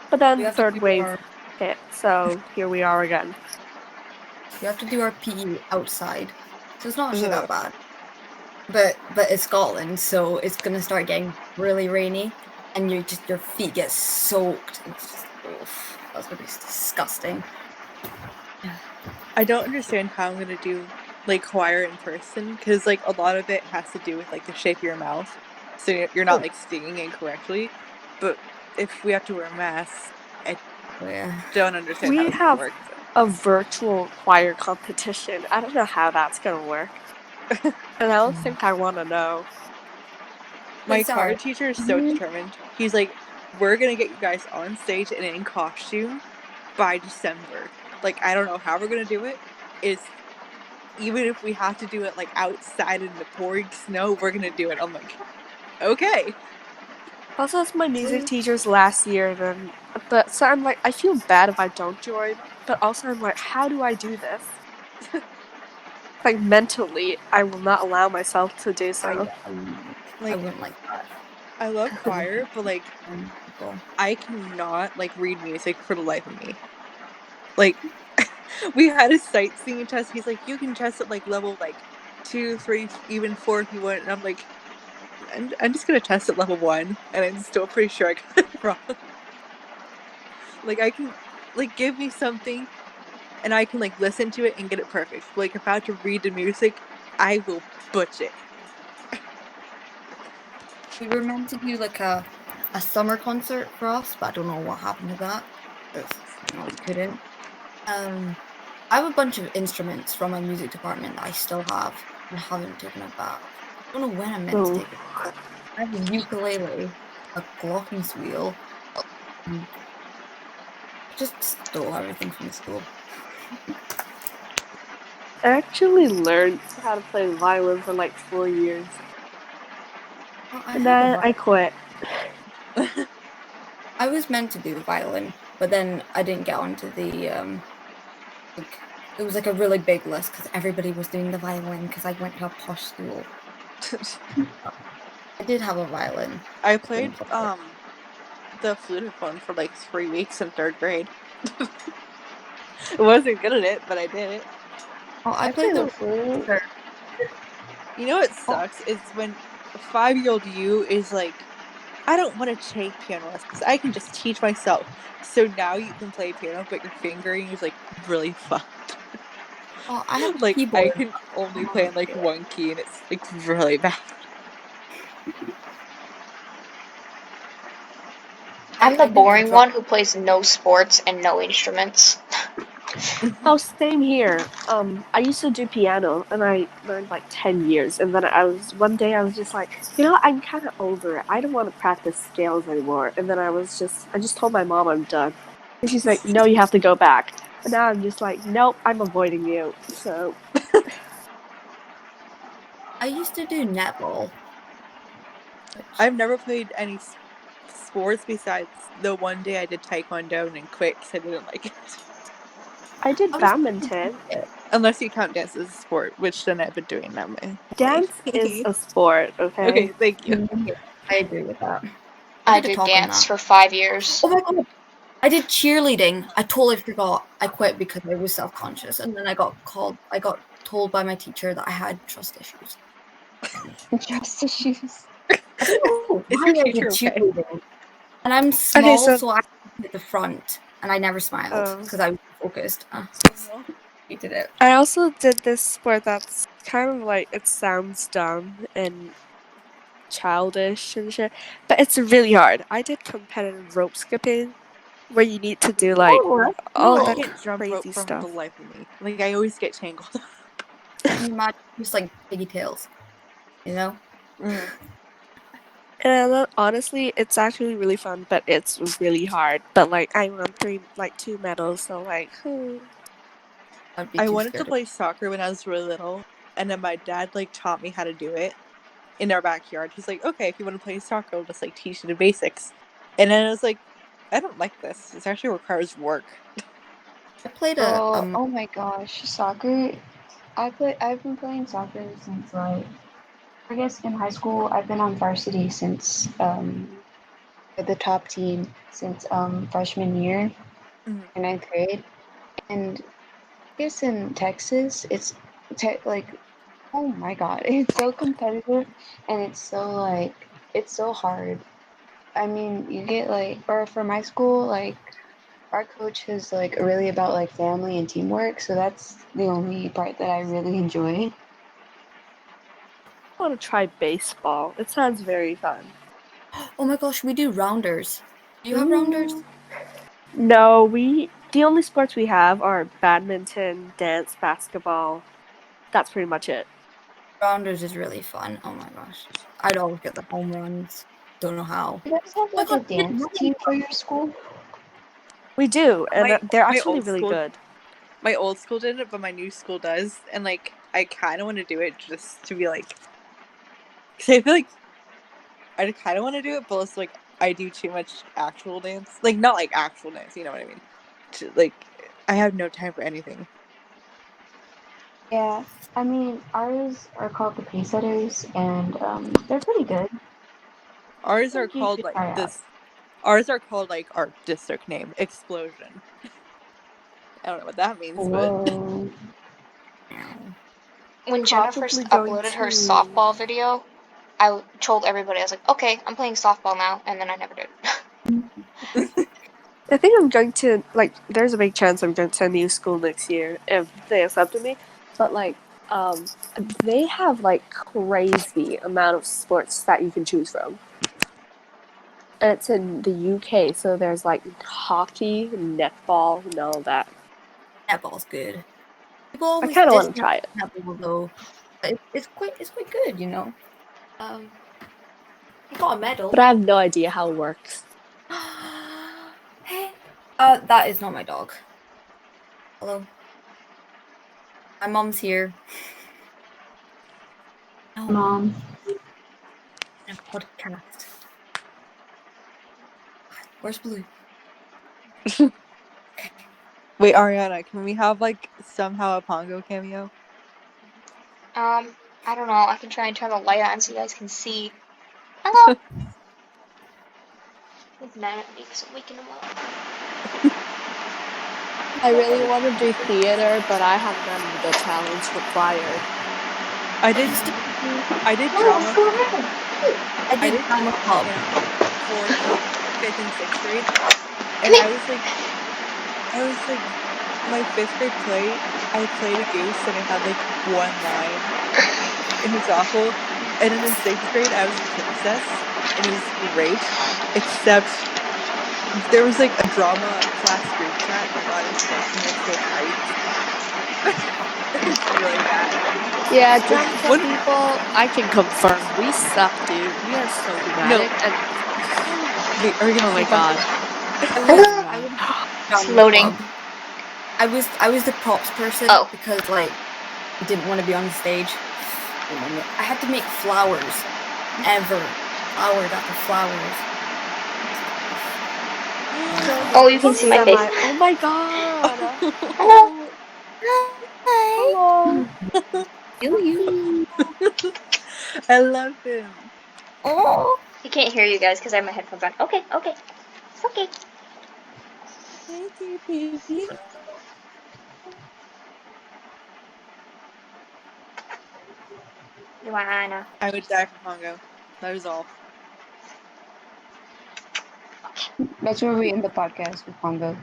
S1: But then
S5: We have to
S1: third
S5: do
S1: wave
S5: our
S1: hit, so here we are again.
S5: PE outside, so it's not actually
S4: Ugh.
S5: that bad. But it's Scotland, so it's gonna start getting really rainy, and your feet get soaked. It's just, oof, that's gonna be disgusting.
S4: I don't understand how I'm gonna do like choir in person because like a lot of it has to do with like the shape of your mouth, so you're not like singing incorrectly. But if we have to wear masks, I
S5: Yeah.
S4: don't understand how
S1: We
S4: it's gonna
S1: have
S4: work.
S1: a virtual choir competition. I don't know how that's gonna work. And I don't think I want to know.
S4: My
S5: Wait,
S4: choir
S5: Sara,
S4: teacher is so determined. He's like, "We're gonna get you guys on stage and in costume by December." Like, I don't know how we're gonna do it. Is even if we have to do it like outside in the pouring snow, we're gonna do it. I'm like, okay.
S1: Also, it's my music teacher's last year, but so I'm like, I feel bad if I don't join, but also I'm like, how do I do this? Like mentally, I will not allow myself to do so.
S5: I
S4: Like,
S5: wouldn't like that.
S4: I love choir, but like,
S5: People.
S4: I cannot like read music for the life of me. Like, we had a sight singing test. He's like, you can test at like level like 2, 3, even 4 if you want. And I'm like, I'm just gonna test at level 1, and I'm still pretty sure I got it wrong. Like, I can like give me something, and I can like listen to it and get it perfect. Like, if I have to read the music, I will butch it.
S5: We were meant to do like a summer concert for us, but I don't know what happened to that. We couldn't. I have a bunch of instruments from my music department that I still have and haven't taken it back. I don't know when I'm meant to
S1: Oh.
S5: take it back. I have a ukulele, a glockenspiel, and I just stole everything from the school.
S1: I actually learned how to play violin for like 4 years,
S5: Oh, I
S1: and
S5: have a
S1: then
S5: violin.
S1: I quit.
S5: I was meant to do the violin, but then I didn't get onto the like it was like a really big list because everybody was doing the violin because I went to a posh school. I did have a violin.
S4: I
S5: I
S4: played
S5: didn't play it.
S4: the flutophone for like 3 weeks in 3rd grade. I wasn't good at it, but I did it.
S5: Oh, I
S1: I
S5: played
S1: played
S5: the
S1: the flute.
S4: You know what sucks is when a 5-year-old you is like, I don't want to take piano lessons. I can just teach myself. So now you can play piano, but your fingering is like really fucked.
S5: Oh, I have a
S4: Like, I
S5: keyboard.
S4: can only
S5: I
S4: play
S5: don't
S4: on like
S5: play it.
S4: one key, and it's like really bad.
S3: I'm the
S5: I did the
S3: boring
S5: drum.
S3: one who plays no sports and no instruments.
S1: Oh, same here. I used to do piano, and I learned like 10 years, and then one day I was just like, I'm kind of over it. I don't want to practice scales anymore. And then I just told my mom I'm done, and she's like, no, you have to go back. And now I'm just like, nope, I'm avoiding you. So
S5: I used to do netball. Which,
S4: I've never played any sports besides the one day I did taekwondo and then quit because I didn't like it.
S1: I did
S5: I was
S1: badminton.
S4: Unless you count dance as a sport, which then I've been doing that my whole life.
S1: Dance is a sport, okay?
S4: Okay, thank you.
S5: I agree with that.
S3: I
S5: did a
S3: did
S5: talk on
S3: dance
S5: that.
S3: for 5 years.
S5: Oh my god! I did cheerleading. I totally forgot. I quit because I was self-conscious, and then I got told by my teacher that I had trust issues.
S2: Trust issues.
S5: I don't know
S4: Is
S5: why
S4: your
S5: I did
S4: teacher okay?
S5: cheerleading. And I'm
S1: Okay,
S5: small, so I was at the front, and I never smiled
S1: um,
S5: because I was focused. Hated it.
S1: I also did this sport that's kind of like it sounds dumb and childish and shit, but it's really hard. I did competitive rope skipping, where you need to do like
S5: Oh, that's
S1: all
S4: I
S1: that
S5: cool.
S4: can't jump rope
S1: crazy
S4: from the
S1: stuff.
S4: life of me. Like, I always get tangled.
S5: Can you imagine just like piggy tails? You know?
S4: Mm.
S1: And honestly, it's actually really fun, but it's really hard. But like I won 2 medals, so like,
S5: I'd be
S4: I
S5: too
S4: wanted to
S5: scared.
S4: play soccer when I was really little, and then my dad like taught me how to do it in our backyard. He's like, "Okay, if you want to play soccer, I'll just like teach you the basics." And then I was like, "I don't like this. This actually requires work."
S5: I played
S2: Bro, oh my gosh, soccer. I've been playing soccer since like I guess in high school. I've been on varsity since the top team since freshman year
S4: Mhm.
S2: in ninth grade. And I guess in Texas, it's like oh my god, it's so competitive and it's so hard. I mean, you get like, or for my school, like our coach is like really about like family and teamwork, so that's the only part that I really enjoy.
S1: I want to try baseball. It sounds very fun.
S5: Oh my gosh, we do rounders. Do you have rounders?
S1: Ooh. No, the only sports we have are badminton, dance, basketball. That's pretty much it.
S5: Rounders is really fun. Oh my gosh. I'd always get the home runs. Don't know how.
S2: You guys have
S5: Oh my
S2: like a
S5: god, we did
S2: dance
S5: running
S2: team for your school?
S1: We do, and
S4: My
S1: they're
S4: my
S1: actually
S4: old
S1: really
S4: school
S1: good.
S4: my old school did it, but my new school does, and like I kind of want to do it just to be like, because I feel like I kind of want to do it, but it's like I do too much actual dance, like not like actual dance, you know what I mean? Like I have no time for anything.
S2: Yeah, I mean ours are called the Paysetters, and they're pretty good.
S4: Ours
S2: I
S4: are
S2: think you
S4: called
S2: should
S4: like
S2: try out.
S4: this. Ours are called like our district name, Explosion. I don't know what that means, but
S2: Whoa.
S5: now.
S3: When Jenna
S1: Probably
S3: first
S1: going
S3: uploaded her
S1: to.
S3: softball video, I told everybody, I was like, okay, I'm playing softball now, and then I never did.
S1: I think I'm going to like. There's a big chance I'm going to a new school next year if they accepted me. But like, um, they have like crazy amount of sports that you can choose from, and it's in the UK. So there's like hockey, netball, and all that.
S5: Netball's good. People
S1: I
S5: always
S1: kind of
S5: diss
S1: want to try it,
S5: netball though. But it's quite good, you know. Um, he got a
S1: but
S5: medal.
S1: I have no idea how it works.
S5: Hey, that is not my dog. Hello, my mom's here. No,
S2: Mom.
S5: in a podcast. Where's Blue? Okay.
S4: wait, Ariana, can we have like somehow a Pongo cameo?
S3: I don't know. I can try and turn the light on so you guys can see. Hello. He's mad at me because I'm waking him up.
S1: I really want to do theater, but I have none of the talents required.
S4: I did I did drama
S5: I
S4: I
S5: did
S4: did
S5: drama
S4: drama
S5: club.
S4: in fourth, fifth, and sixth grade,
S3: Come
S4: and
S3: here.
S4: I was like, my fifth grade play. I played a goose, and I had like one line. It was awful. And then in sixth grade, I was a princess, and it was great. Except there was like a drama class group chat that got us like multiple fights. It was really bad.
S1: Yeah,
S4: Like
S1: drama club
S4: one,
S1: people, I can confirm we suck, dude. We are so
S4: no,
S1: dramatic, and
S4: wait, are you gonna
S1: oh my
S4: say something?
S1: god,
S5: I
S1: oh
S5: was
S1: my
S5: I
S1: god.
S5: was in
S3: It's
S5: drama
S3: loading.
S5: club. I was the props person
S3: Oh.
S5: because like I didn't want to be on the stage. One moment. I had to make flowers. Ever. Flowers after flowers.
S3: Oh, you can see my face.
S1: Oh my god.
S3: Hello.
S5: Hi.
S1: Hello.
S5: Feel you.
S4: I love him.
S5: Oh.
S3: I can't hear you guys because I have my headphones on. Okay, okay. It's okay.
S4: Hey, dear baby.
S3: Joanna.
S4: I would die for Pongo. That is all.
S2: That's where we end the podcast with Pongo.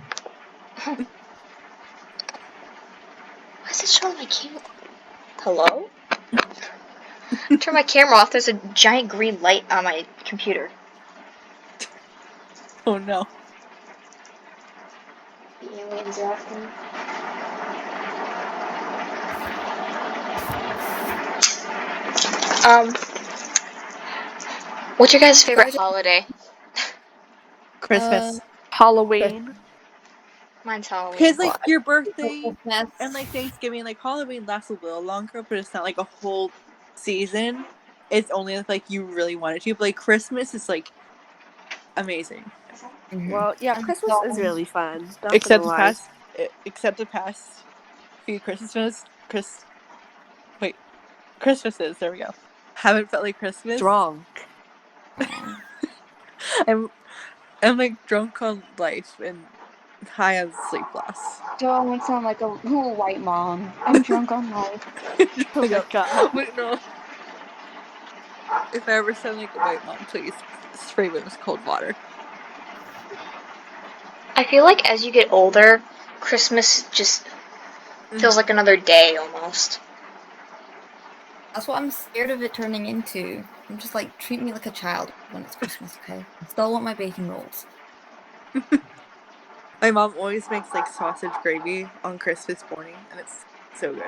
S3: Why is it showing my camera? Hello? Turn my camera off. There's a giant green light on my computer.
S4: Oh no.
S3: The aliens are after me. What's your guys' favorite holiday?
S5: Uh,
S4: Christmas.
S1: Halloween.
S3: Mine's Halloween.
S4: Because, like,
S5: Well,
S4: your birthday
S5: Christmas.
S4: and, like, Thanksgiving, like, Halloween lasts a little longer, but it's not, like, a whole season. It's only if, like, you really wanted to. But, like, Christmas is, like, amazing.
S5: Mhm.
S1: Well, yeah,
S5: And
S1: Christmas is
S5: so-
S1: really fun. Not
S4: Except
S1: gonna
S4: the
S1: lie.
S4: past few Christmases, there we go. Haven't felt like Christmas.
S1: Drunk.
S5: Aw.
S4: I'm like drunk on life and high on sleep loss.
S2: Don't sound like a little white mom. I'm drunk on life.
S1: Oh my god.
S4: Wait, no. If I ever sound like a white mom, please spray me with cold water.
S3: I feel like as you get older, Christmas just feels like another day almost.
S5: That's what I'm scared of it turning into. I'm just like, treat me like a child when it's Christmas, okay? I still want my bacon rolls.
S4: My mom always makes like sausage gravy on Christmas morning, and it's so good.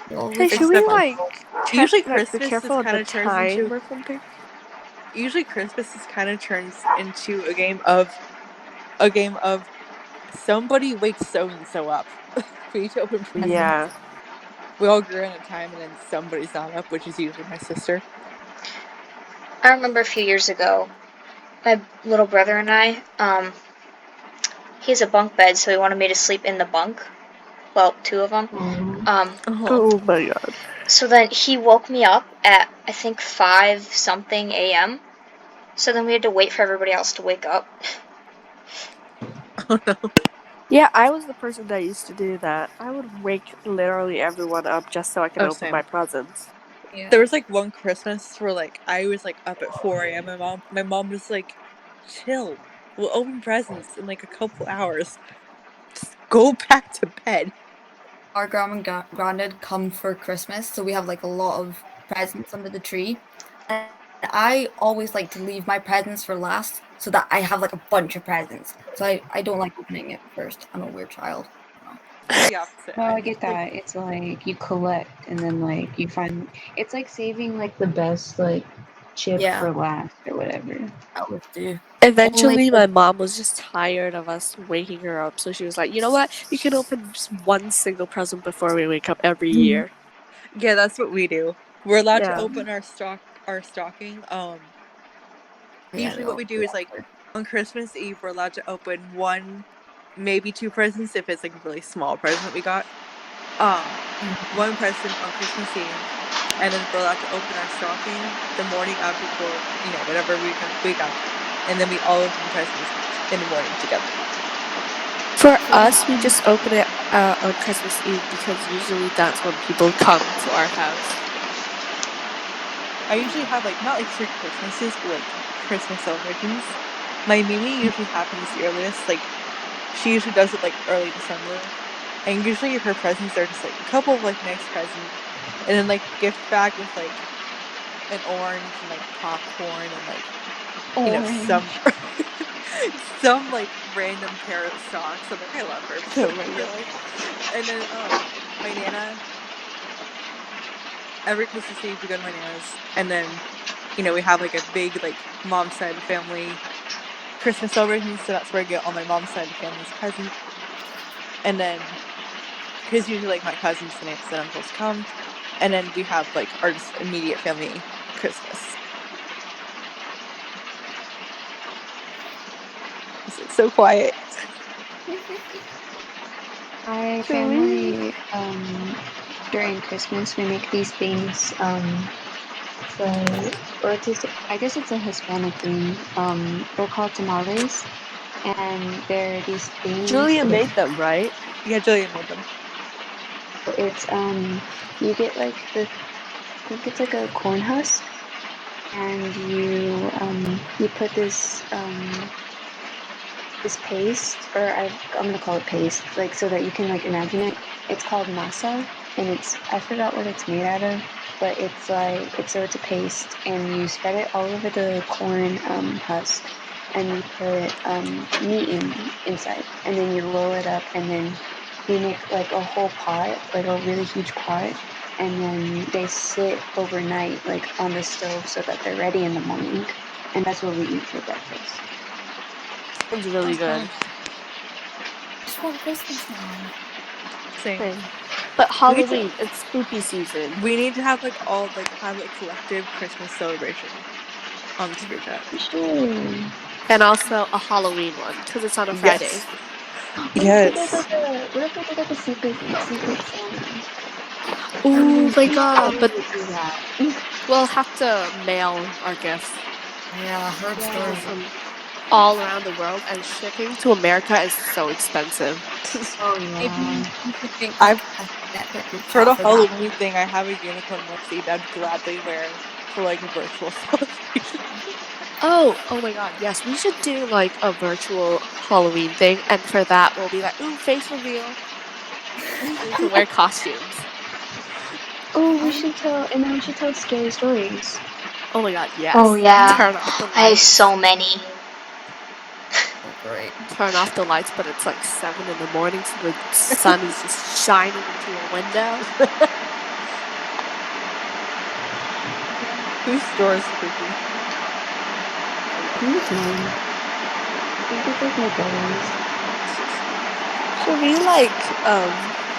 S5: They always
S1: Hey, should
S5: have
S1: we
S4: Except
S1: like check,
S4: usually
S1: like, be
S4: Christmas is
S1: careful of
S4: kind
S1: the
S4: of turns
S1: time
S4: into
S1: or something?
S4: a game of somebody wakes so and so up. We need to open presents.
S1: Yeah.
S4: We all grew in a time, and then somebody's not up, which is usually my sister.
S3: I remember a few years ago, my little brother and I, he has a bunk bed, so he wanted me to sleep in the bunk. Well, two of them.
S1: Oh my god.
S3: So then he woke me up at, I think, 5 something a.m. So then we had to wait for everybody else to wake up.
S4: Oh no.
S1: Yeah, I was the person that used to do that. I would wake literally everyone up just so I can
S4: Oh,
S1: open
S4: same.
S1: my presents.
S5: Yeah.
S4: There was like one Christmas where like I was like up at 4 a.m. My mom was like, chill. We'll open presents in like a couple hours. Just go back to bed.
S5: Our grandma and granddad come for Christmas, so we have like a lot of presents under the tree. And I always like to leave my presents for last so that I have like a bunch of presents. So I don't like opening it first. I'm a weird child.
S4: I'm the opposite.
S2: No, I
S4: I'm
S2: get
S4: like,
S2: that. It's like you collect and then like you find it's like saving like the best like chip
S5: Yeah.
S2: for last or whatever.
S5: I always do.
S1: Eventually, my mom was just tired of us waking her up, so she was like, "You know what? You can open just one single present before we wake up every year."
S4: yeah, that's what we do. We're allowed to
S1: Yeah.
S4: open our stocking.
S5: Yeah,
S4: Usually what we do is like on Christmas Eve we're allowed to open one, maybe two presents if it's like a really small present that we got. One present on Christmas Eve, and then we're allowed to open our stocking the morning of before, whenever we wake up, and then we all open presents in the morning together.
S1: For us, we just open it on Christmas Eve because usually that's when people come to our house.
S4: I usually have like not like 3 Christmases, but like Christmas celebrations. My Mimi usually happens the earliest. Like she usually does it like early December, and usually her presents are just like a couple of like nice presents, and then like gift bag with like an orange and like popcorn and like some
S2: Orange.
S4: some like random pair of socks. I'm like, I love her.
S1: Oh my god.
S4: And then my Nana, every Christmas Eve we go to my Nana's, and then we have like a big like mom's side of the family Christmas celebration, so that's where I get all my mom's side of the family's presents. And then because usually like my cousins and aunts and uncles come, and then we have like our just immediate family Christmas. It's so quiet.
S2: My
S1: Can we?
S2: family during Christmas we make these things for or it's just, I guess it's a Hispanic thing. They're called tamales and they're these things.
S1: Julia made them, right?
S4: Yeah, Jillian made them.
S2: It's you get like I think it's like a corn husk and you put this paste, or I'm gonna call it paste, like so that you can like imagine it. It's called masa, and I forgot what it's made out of, but it's a paste, and you spread it all over the corn husk, and you put meat inside, and then you roll it up, and then you make like a whole pot, like a really huge pot, and then they sit overnight like on the stove so that they're ready in the morning, and that's what we eat for breakfast.
S1: Sounds really good.
S5: just want Christmas now.
S4: Same.
S1: But Halloween, it's spooky season.
S4: We need to have like have a collective Christmas celebration on the group chat.
S2: Sure.
S1: And also a Halloween one, because it's on a Friday.
S4: Yes.
S2: What if we did like a secret Santa?
S1: Oh my
S2: We
S1: god, but
S2: would do that.
S1: we'll have to mail our gifts
S5: Yeah, heard
S2: Yeah.
S5: stories.
S1: from all around the world, and shipping to America is so expensive.
S2: Oh
S5: Maybe
S2: yeah.
S5: we should make
S4: I've
S5: a separate group
S4: For
S5: chat
S4: the
S5: for that.
S4: Halloween thing, I have a unicorn onesie that I'd gladly wear for like a virtual celebration.
S1: Oh my god, yes, we should do like a virtual Halloween thing, and for that we'll be like, ooh, face reveal. We can wear costumes.
S2: Oh, we should tell scary stories.
S1: Oh my god, yes.
S3: Oh yeah,
S1: Turn off the
S3: I have
S1: lights.
S3: so many.
S5: Oh, great.
S1: Turn off the lights, but it's like 7 in the morning, so the sun is just shining into your window.
S4: Whose door is creaking?
S2: I think it's mine. I think it's like my brother's.
S1: Should we like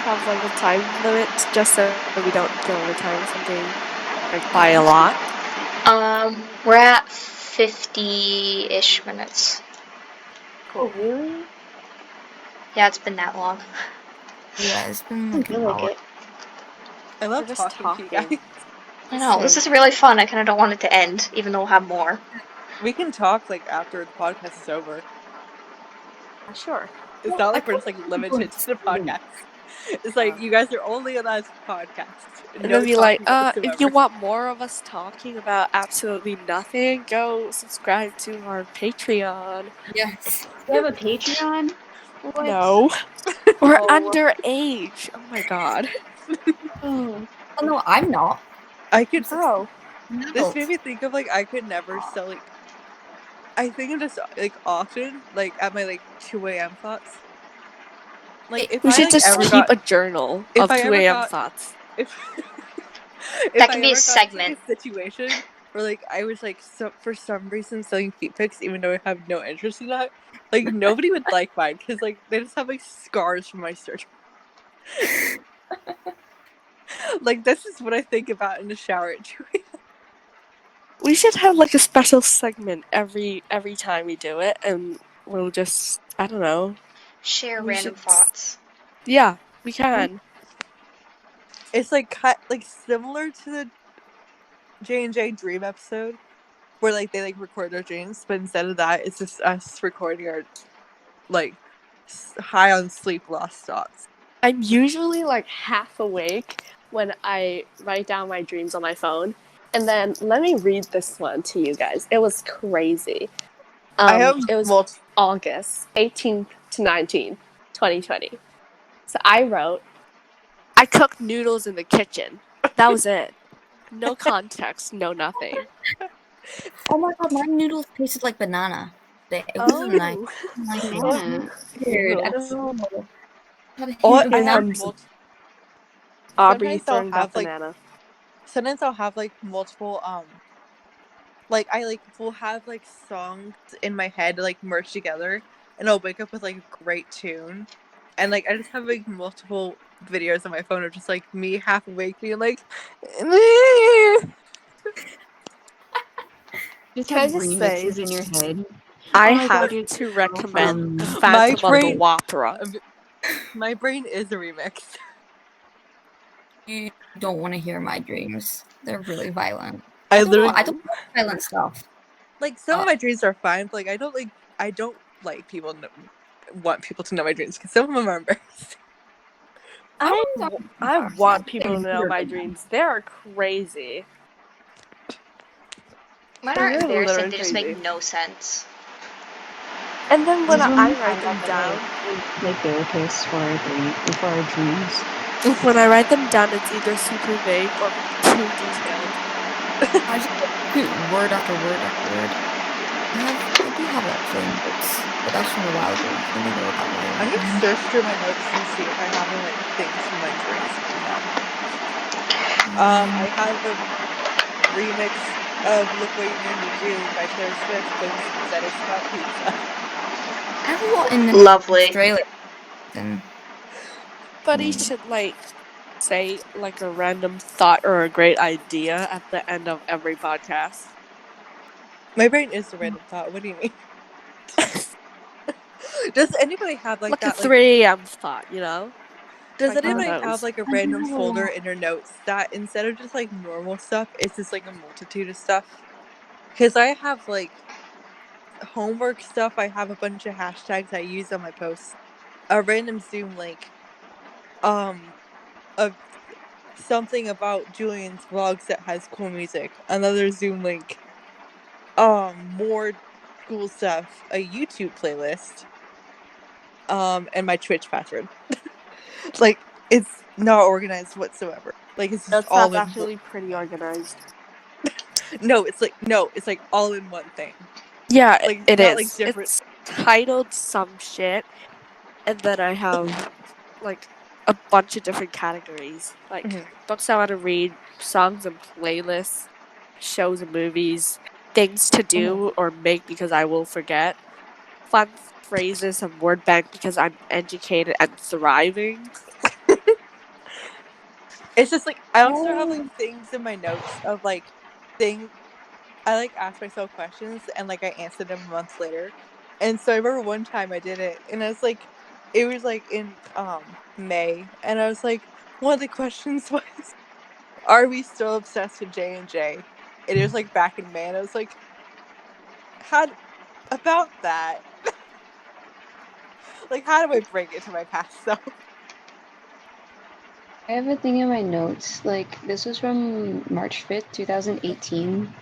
S1: have like a time limit just so we don't go over time or something? Like by a lot?
S3: We're at 50-ish minutes.
S2: Oh really?
S3: Yeah, it's been that long.
S5: Yeah, it's been
S2: I
S5: like
S2: feel
S5: an
S2: like
S5: hour.
S2: it.
S4: I love
S1: We're just
S4: talking to you guys.
S3: I know, this is really fun. I kind of don't want it to end, even though we'll have more.
S4: We can talk like after the podcast is over.
S1: Sure.
S4: It's
S5: Well,
S4: not
S5: I
S4: like we're just
S5: thought
S4: like
S5: we were going
S4: limited
S5: to
S4: to the
S5: school.
S4: podcast. It's like you guys are only allowed to podcast.
S1: And
S4: No
S1: then be like,
S4: talking
S1: if you
S4: whatsoever.
S1: want more of us talking about absolutely nothing, go subscribe to our Patreon.
S5: Yes.
S2: We have a Patreon? What?
S1: No. We're
S2: Oh.
S1: underage. Oh my god.
S2: Oh.
S5: Oh no, I'm not.
S4: I could.
S1: Oh.
S5: I'm an
S4: This
S5: adult.
S4: made me think of like I could never sell like. I think of this like often like at my like 2 a.m. thoughts. Like if
S1: We
S4: I
S1: should
S4: like
S1: just
S4: ever
S1: keep
S4: got
S1: a journal
S4: if
S1: of
S4: I
S1: 2
S4: ever
S1: a.m.
S4: got
S1: thoughts.
S4: if
S3: That
S4: I
S3: could be a
S4: ever got into like
S3: segment.
S4: a situation where like I was like for some reason selling feet pics even though I have no interest in that, like nobody would like mine because like they just have like scars from my surgery. Like this is what I think about in the shower at 2 a.m.
S1: We should have like a special segment every time we do it, and we'll just, I don't know.
S3: Share
S1: We
S3: random
S1: should-
S3: thoughts.
S1: Yeah, we can.
S4: It's like like similar to the J&J Dream episode where like they like record their dreams, but instead of that, it's just us recording our like high on sleep lost thoughts.
S1: I'm usually like half awake when I write down my dreams on my phone. And then let me read this one to you guys. It was crazy.
S4: I have
S1: It was August 18th to 19th, 2020. So I wrote, I cooked noodles in the kitchen. That was it. No context, no nothing.
S5: Oh my god, my noodles tasted like banana. It wasn't nice. Like
S2: Banana.
S5: weird. I
S1: Noodles.
S5: don't know. Had a
S4: Or
S5: hint of
S4: I
S5: banana.
S4: have
S1: Aubrey
S4: sometimes I'll
S1: throwing that
S4: have like
S1: banana.
S4: sometimes I'll have like multiple like I like will have like songs in my head like merged together and I'll wake up with like a great tune. And like I just have like multiple videos on my phone of just like me half awake being like
S2: Just
S1: Can I
S2: have
S1: just
S2: remixes
S1: say,
S2: in your head.
S1: I
S2: Oh my
S1: have
S2: God,
S1: to recommend The
S2: my
S1: Phantom of
S4: brain-
S1: the Opera.
S4: my brain is a remix.
S5: You don't want to hear my dreams. They're really violent.
S4: I
S5: don't know,
S4: literally
S5: I don't like violent stuff.
S4: like some of my dreams are fine, but like I don't like people want people to know my dreams because some of them are embarrassing.
S1: I want people to know my dreams. They are crazy.
S3: Mine
S1: They're
S3: aren't embarrassing,
S1: literally
S3: they just
S1: crazy.
S3: make no sense.
S1: And then when
S2: These
S1: I
S2: ones
S1: write them
S2: have,
S1: down,
S2: like therapists for our dreams.
S1: when I write them down, it's either super vague or too detailed.
S5: I just repeat word after word after word. I do have actually notes, but that's from a while ago. Let me go with that
S4: I
S5: later.
S4: need to search through my notes and see if I have any like things from my dreams. I have a remix of "Look What You Made Me Do" by Taylor Swift, but instead it's about pizza.
S5: I have a lot in
S3: Lovely.
S5: Australia. then
S1: But he should like say like a random thought or a great idea at the end of every podcast.
S4: My brain is a random thought. What do you mean? Does anybody have like
S1: Like a
S4: that? Like,
S1: 3 a.m. thought, you know?
S4: does
S1: Like one of
S4: anybody have
S1: those.
S4: like a
S2: I do
S4: random
S2: have a
S4: folder
S2: lot.
S4: in their notes that instead of just like normal stuff, it's just like a multitude of stuff? Because I have like homework stuff. I have a bunch of hashtags I use on my posts. A random Zoom link. Of something about Julian's vlogs that has cool music. Another Zoom link. More cool stuff. A YouTube playlist. And my Twitch password. Like, it's not organized whatsoever. Like, it's just
S1: That's
S4: all in
S1: actually pretty organized.
S4: no, it's like all in one thing.
S1: Yeah,
S4: Like,
S1: it
S4: not like
S1: is.
S4: different.
S1: It's titled some shit, and then I have like a bunch of different categories, like
S4: Mhm.
S1: books I want to read, songs and playlists, shows and movies, things to do or make because I will forget, fun phrases and word bank because I'm educated and thriving.
S4: It's just like I also have like
S2: Oh,
S4: things in my notes of like things I like ask myself questions and like I answer them months later. And so I remember one time I did it and I was like it was like in May and I was like one of the questions was are we still obsessed with J&J? And it was like back in May and I was like how about that? Like how do I bring it to my past self?
S2: I have a thing in my notes. Like, this was from March 5th, 2018.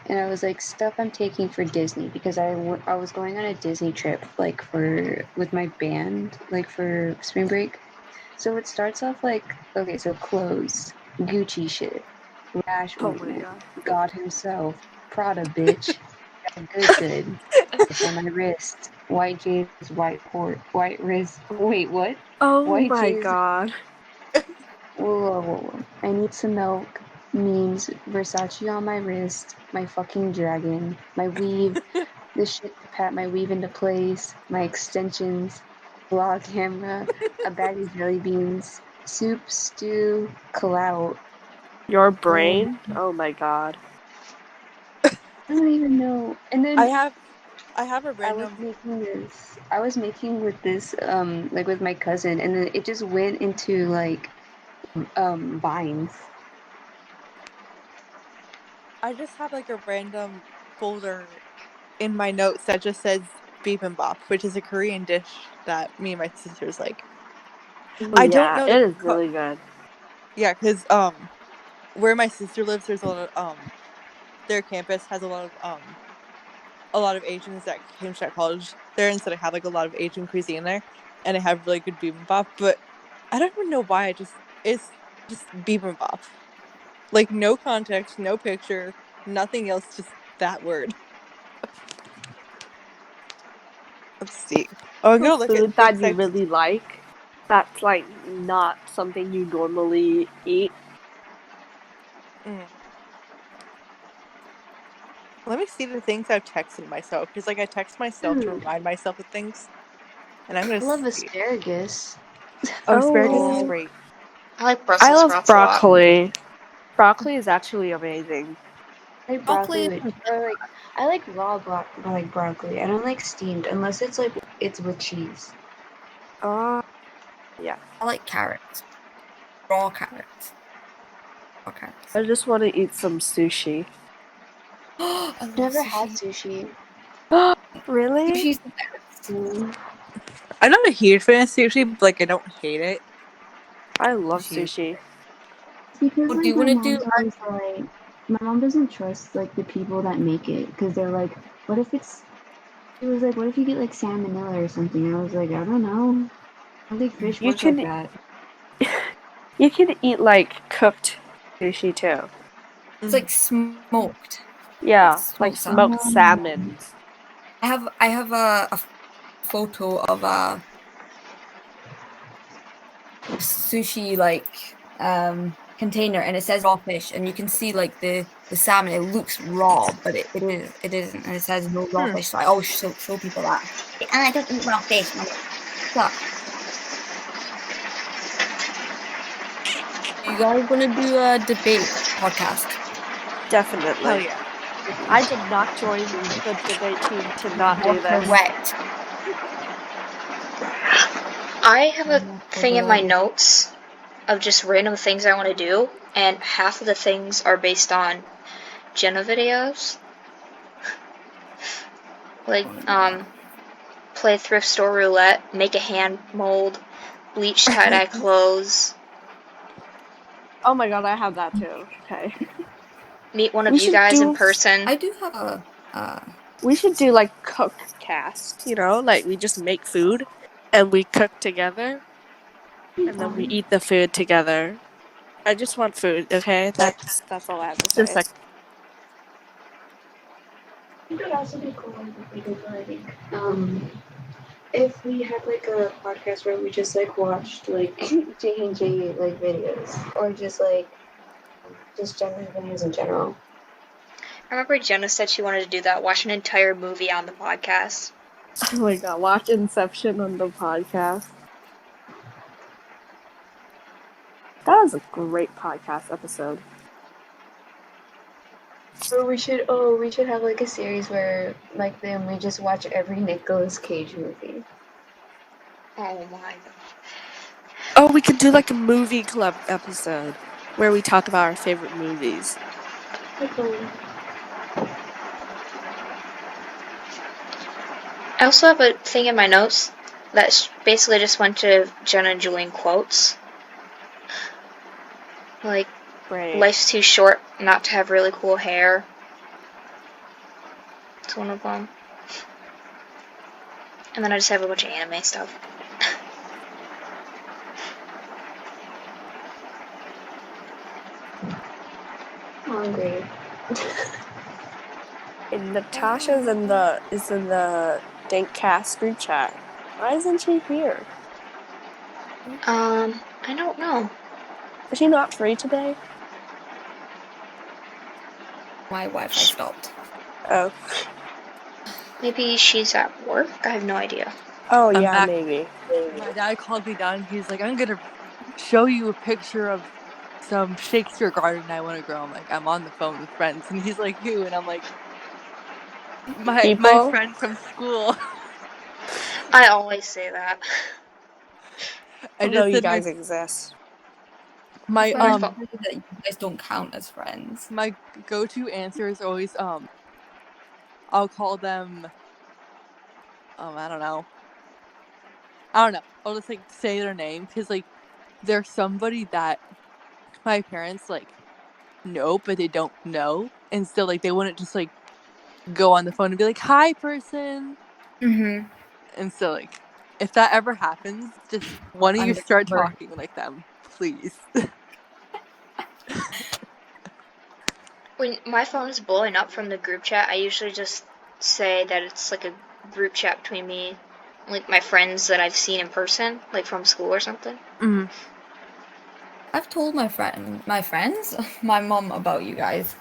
S2: And I was like, stuff I'm taking for Disney because I was going on a Disney trip, like, with my band, like, for spring break. So it starts off like, okay, so clothes, Gucci shit, Rash
S1: Oh my
S2: ointment,
S1: god.
S2: God himself, Prada bitch, good, ice on my wrist, white J's, white port, white wrist. Wait, what?
S1: Oh
S2: White
S1: my
S2: J's.
S1: god.
S2: Whoa. I need some milk. Memes, Versace on my wrist, my fucking dragon, my weave, this shit to pat my weave into place, my extensions, vlog camera, a bag of jelly beans, soup, stew, clout.
S1: Your
S2: Um,
S1: brain? Oh my god.
S2: I don't even know. And
S4: I
S2: then
S4: have I have a
S2: I was
S4: random
S2: making this. I was making with this, like with my cousin, and then it just went into like, vines.
S4: I just have like a random folder in my notes that just says bibimbap, which is a Korean dish that me and my sisters like.
S1: Oh
S4: I don't
S1: yeah,
S4: know
S1: it
S4: the
S1: is really good.
S4: yeah, because where my sister lives, there's a lot of their campus has a lot of Asians that came to that college there, and so they have like a lot of Asian cuisine there, and they have really good bibimbap. But I don't even know why. It's just bibimbap, like no context, no picture, nothing else, just that word. Let's see. Oh, I'm
S1: A
S4: gonna look at
S1: food that
S4: things
S1: you really like, that's like not something you normally eat.
S4: Mm. Let me see the things I've texted myself because like I text myself to
S2: Dude,
S4: remind myself of things, and I'm gonna
S2: I love
S4: see.
S2: asparagus.
S4: Oh, asparagus is
S1: Oh,
S4: great.
S3: I like
S1: I
S3: Brussels
S1: love
S3: sprouts a lot.
S1: broccoli. Broccoli is actually amazing.
S2: I like broccoli
S5: broccoli.
S2: with, or like, I like like broccoli. I don't like steamed unless it's like it's with cheese.
S1: Yeah.
S5: I like carrots. Raw carrots. Raw carrots.
S1: I just want to eat some sushi.
S5: I love
S2: Never had
S5: sushi.
S2: sushi.
S1: Really?
S5: Sushi's the best.
S2: Mm.
S4: I'm not a huge fan of sushi, but like I don't hate it.
S1: I love
S5: Sushi.
S1: sushi.
S2: It's because
S5: What do
S2: like
S5: you want to do?
S2: my mom doesn't trust like the people that make it because they're like, what if it's? She was like, what if you get like salmonella or something? I was like, I don't know. I don't think fish
S1: You
S2: work like
S1: can
S2: that.
S1: you can eat like cooked sushi too.
S5: It's
S4: Mm.
S5: like smoked. Like
S1: Yeah, like
S5: smoked salmon.
S1: smoked salmons.
S5: I have a photo of a sushi like container and it says raw fish and you can see like the salmon. It looks raw, but it isn't, and it says no raw
S4: Hmm.
S5: fish. So I always show people that. Like, I don't eat raw fish. And I'm like, suck. You guys want to do a debate podcast?
S1: Definitely.
S4: Hell yeah.
S1: I did not join the debate team to not do this.
S5: Correct.
S3: I have a thing in my notes of just random things I want to do, and half of the things are based on Jenna videos. Like, play thrift store roulette, make a hand mold, bleach tie-dye clothes,
S1: Oh my god, I have that too. Okay.
S3: meet one of
S1: We
S3: you
S1: should
S3: guys in
S1: do-
S3: person.
S5: I do have a.
S1: We should do like cook cast, you know, like we just make food and we cook together and then we eat the food together. I just want food, okay? That's all I have to say.
S4: Just like
S2: It could also be cool if we did like, if we had like a podcast where we just like watched like J&J like videos or just like just general videos in general.
S3: I remember Jenna said she wanted to do that, watch an entire movie on the podcast.
S1: Oh my god, watch Inception on the podcast. That was a great podcast episode.
S2: Or we should have like a series where like then we just watch every Nicolas Cage movie.
S3: Oh my god.
S1: Oh, we could do like a movie club episode where we talk about our favorite movies.
S3: I also have a thing in my notes that's basically just went to Jenna and Julian quotes. Like,
S1: Great.
S3: life's too short not to have really cool hair. It's one of them. And then I just have a bunch of anime stuff.
S2: Hungry.
S1: And Natasha's in the Dink cast group chat. Why isn't she here?
S3: I don't know.
S1: Is she not free today?
S5: My Wi-Fi stopped.
S1: Oh.
S3: Maybe she's at work? I have no idea.
S1: Oh
S4: I'm
S1: yeah,
S4: back.
S1: maybe.
S4: My dad called me down and he's like, I'm gonna show you a picture of some Shakespeare garden I want to grow. I'm like, I'm on the phone with friends. And he's like, who? And I'm like, my
S1: People?
S4: friend from school.
S3: I always say that.
S1: I know you guys exist.
S4: my
S5: That you guys don't count as friends.
S4: my go-to answer is always I'll call them I don't know. I'll just like say their name because like they're somebody that my parents like know but they don't know, and still like they wouldn't just like go on the phone and be like, hi person.
S5: Mm-hmm.
S4: And so like if that ever happens, just one of you start
S5: Undercover.
S4: talking like them, please.
S3: When my phone is blowing up from the group chat, I usually just say that it's like a group chat between me and like my friends that I've seen in person, like from school or something.
S4: Mm.
S5: I've told my friends, my mom about you guys.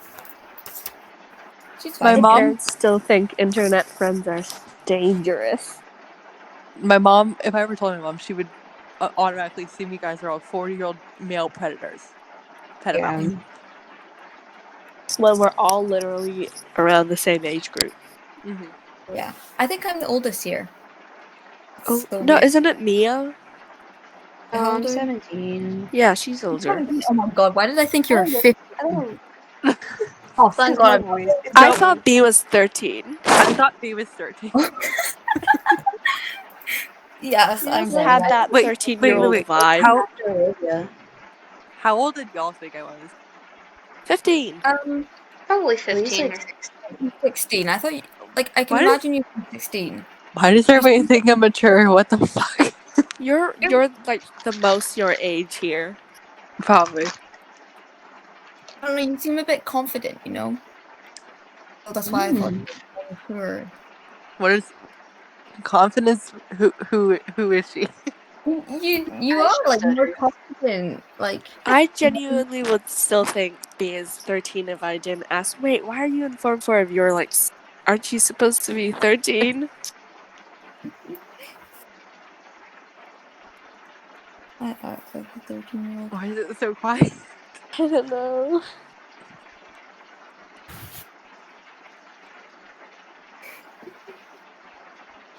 S5: She's
S4: My
S5: fine.
S4: mom-
S1: parents still think internet friends are dangerous.
S4: My mom, if I ever told my mom, she would automatically see me guys are all 40-year-old male predators. Pedophiles.
S2: Yeah.
S1: When we're all literally around the same age group.
S4: Mm-hmm.
S5: Yeah, I think I'm the oldest here.
S1: Oh
S5: So
S1: no,
S5: weird.
S1: isn't it Mia?
S5: How old
S2: I'm
S5: are you?
S2: 17.
S1: Yeah, she's older.
S5: Oh my god, why did I think you were 50?
S2: Oh,
S3: Thank God.
S1: I thought B was 13.
S4: I thought B was 13.
S5: Yes,
S1: You
S5: I'm
S1: just
S5: very
S1: had
S5: right.
S1: that
S4: Wait,
S1: 13-year-old
S4: wait.
S1: vibe.
S4: How old did y'all think I was?
S1: 15.
S3: Probably
S2: At least
S3: 15.
S2: like
S5: 16. I thought, I can
S4: Why
S5: imagine you being 16.
S4: Why does everybody think I'm mature? What the fuck?
S1: You're like the most your age here.
S4: Probably.
S5: I don't know, you seem a bit confident, you know? So that's why I thought you were sure.
S4: What is confidence? Who is she?
S5: You are like more confident. Like
S1: I genuinely would still think B is 13 if I didn't ask, wait, why are you in Form 4 if you're like, aren't you supposed to be 13?
S5: I act like a 13-year-old.
S4: Why is it so quiet?
S1: I don't know.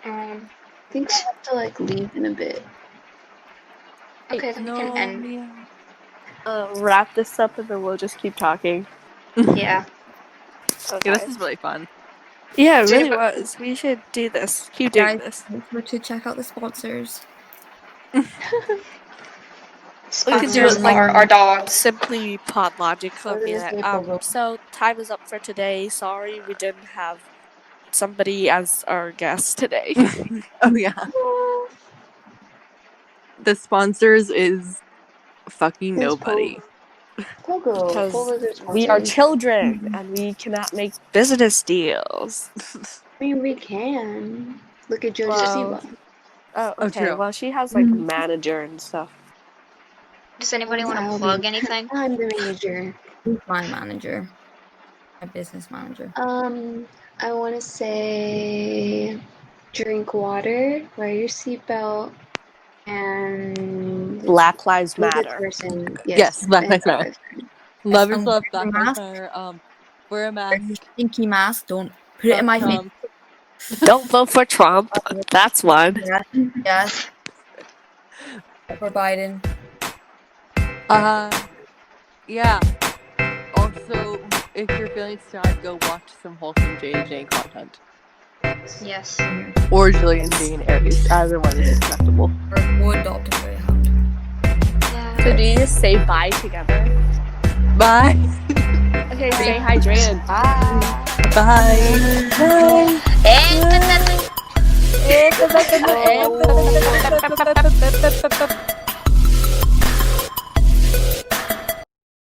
S2: I think I have to like leave in a bit.
S3: Okay, then we can
S4: No,
S3: end.
S4: Mia.
S1: Wrap this up and then we'll just keep talking.
S3: Yeah.
S1: Okay.
S4: Yeah, this is really fun.
S1: Yeah, it
S3: Did
S1: really
S3: anybody-
S1: was. We should do this. Keep doing
S5: Guys,
S1: this.
S5: make sure to check out the sponsors.
S1: We can do
S3: Sponsors
S1: it like
S3: are our dogs.
S1: simply pod logic.
S2: I was gonna say
S1: So time is up for today. Sorry we didn't have somebody as our guest today.
S4: Oh yeah. The sponsors is fucking
S2: Who's
S4: nobody.
S2: Pogo.
S1: Because
S2: Pogo's our
S1: we are
S2: sponsors.
S1: children and we cannot make business deals.
S2: I mean, we can. Look at JoJo
S1: Well,
S2: Siwa.
S1: oh,
S4: Oh,
S1: okay.
S4: true.
S1: Well, she has like a manager and stuff.
S3: Does anybody want
S2: I'll
S3: to plug
S2: be-
S3: anything?
S2: I'm the manager.
S5: Who's my manager? My business manager.
S2: I want to say drink water, wear your seatbelt, and
S1: Black Lives
S2: be a good
S1: Matter.
S2: person.
S4: Yes, Black Lives
S2: and
S4: Matter. Love
S5: And
S4: yourself,
S5: wear
S4: Black
S5: a
S4: Lives
S5: mask.
S4: Matter. Wear a
S5: Wear your
S4: mask.
S5: stinky mask. Don't put it in my face.
S4: Trump.
S1: Don't vote for Trump. That's one.
S5: Yes. For Biden.
S4: Yeah. Also, if you're feeling sad, go watch some wholesome JJ content.
S3: Yes.
S4: Or Jillian Jane Aries. Either one is acceptable.
S5: Or go adopt a greyhound.
S1: So do you just say bye together?
S4: Bye.
S1: Okay, stay hydrated. Bye.
S4: Bye. Bye.
S3: And
S1: Oh.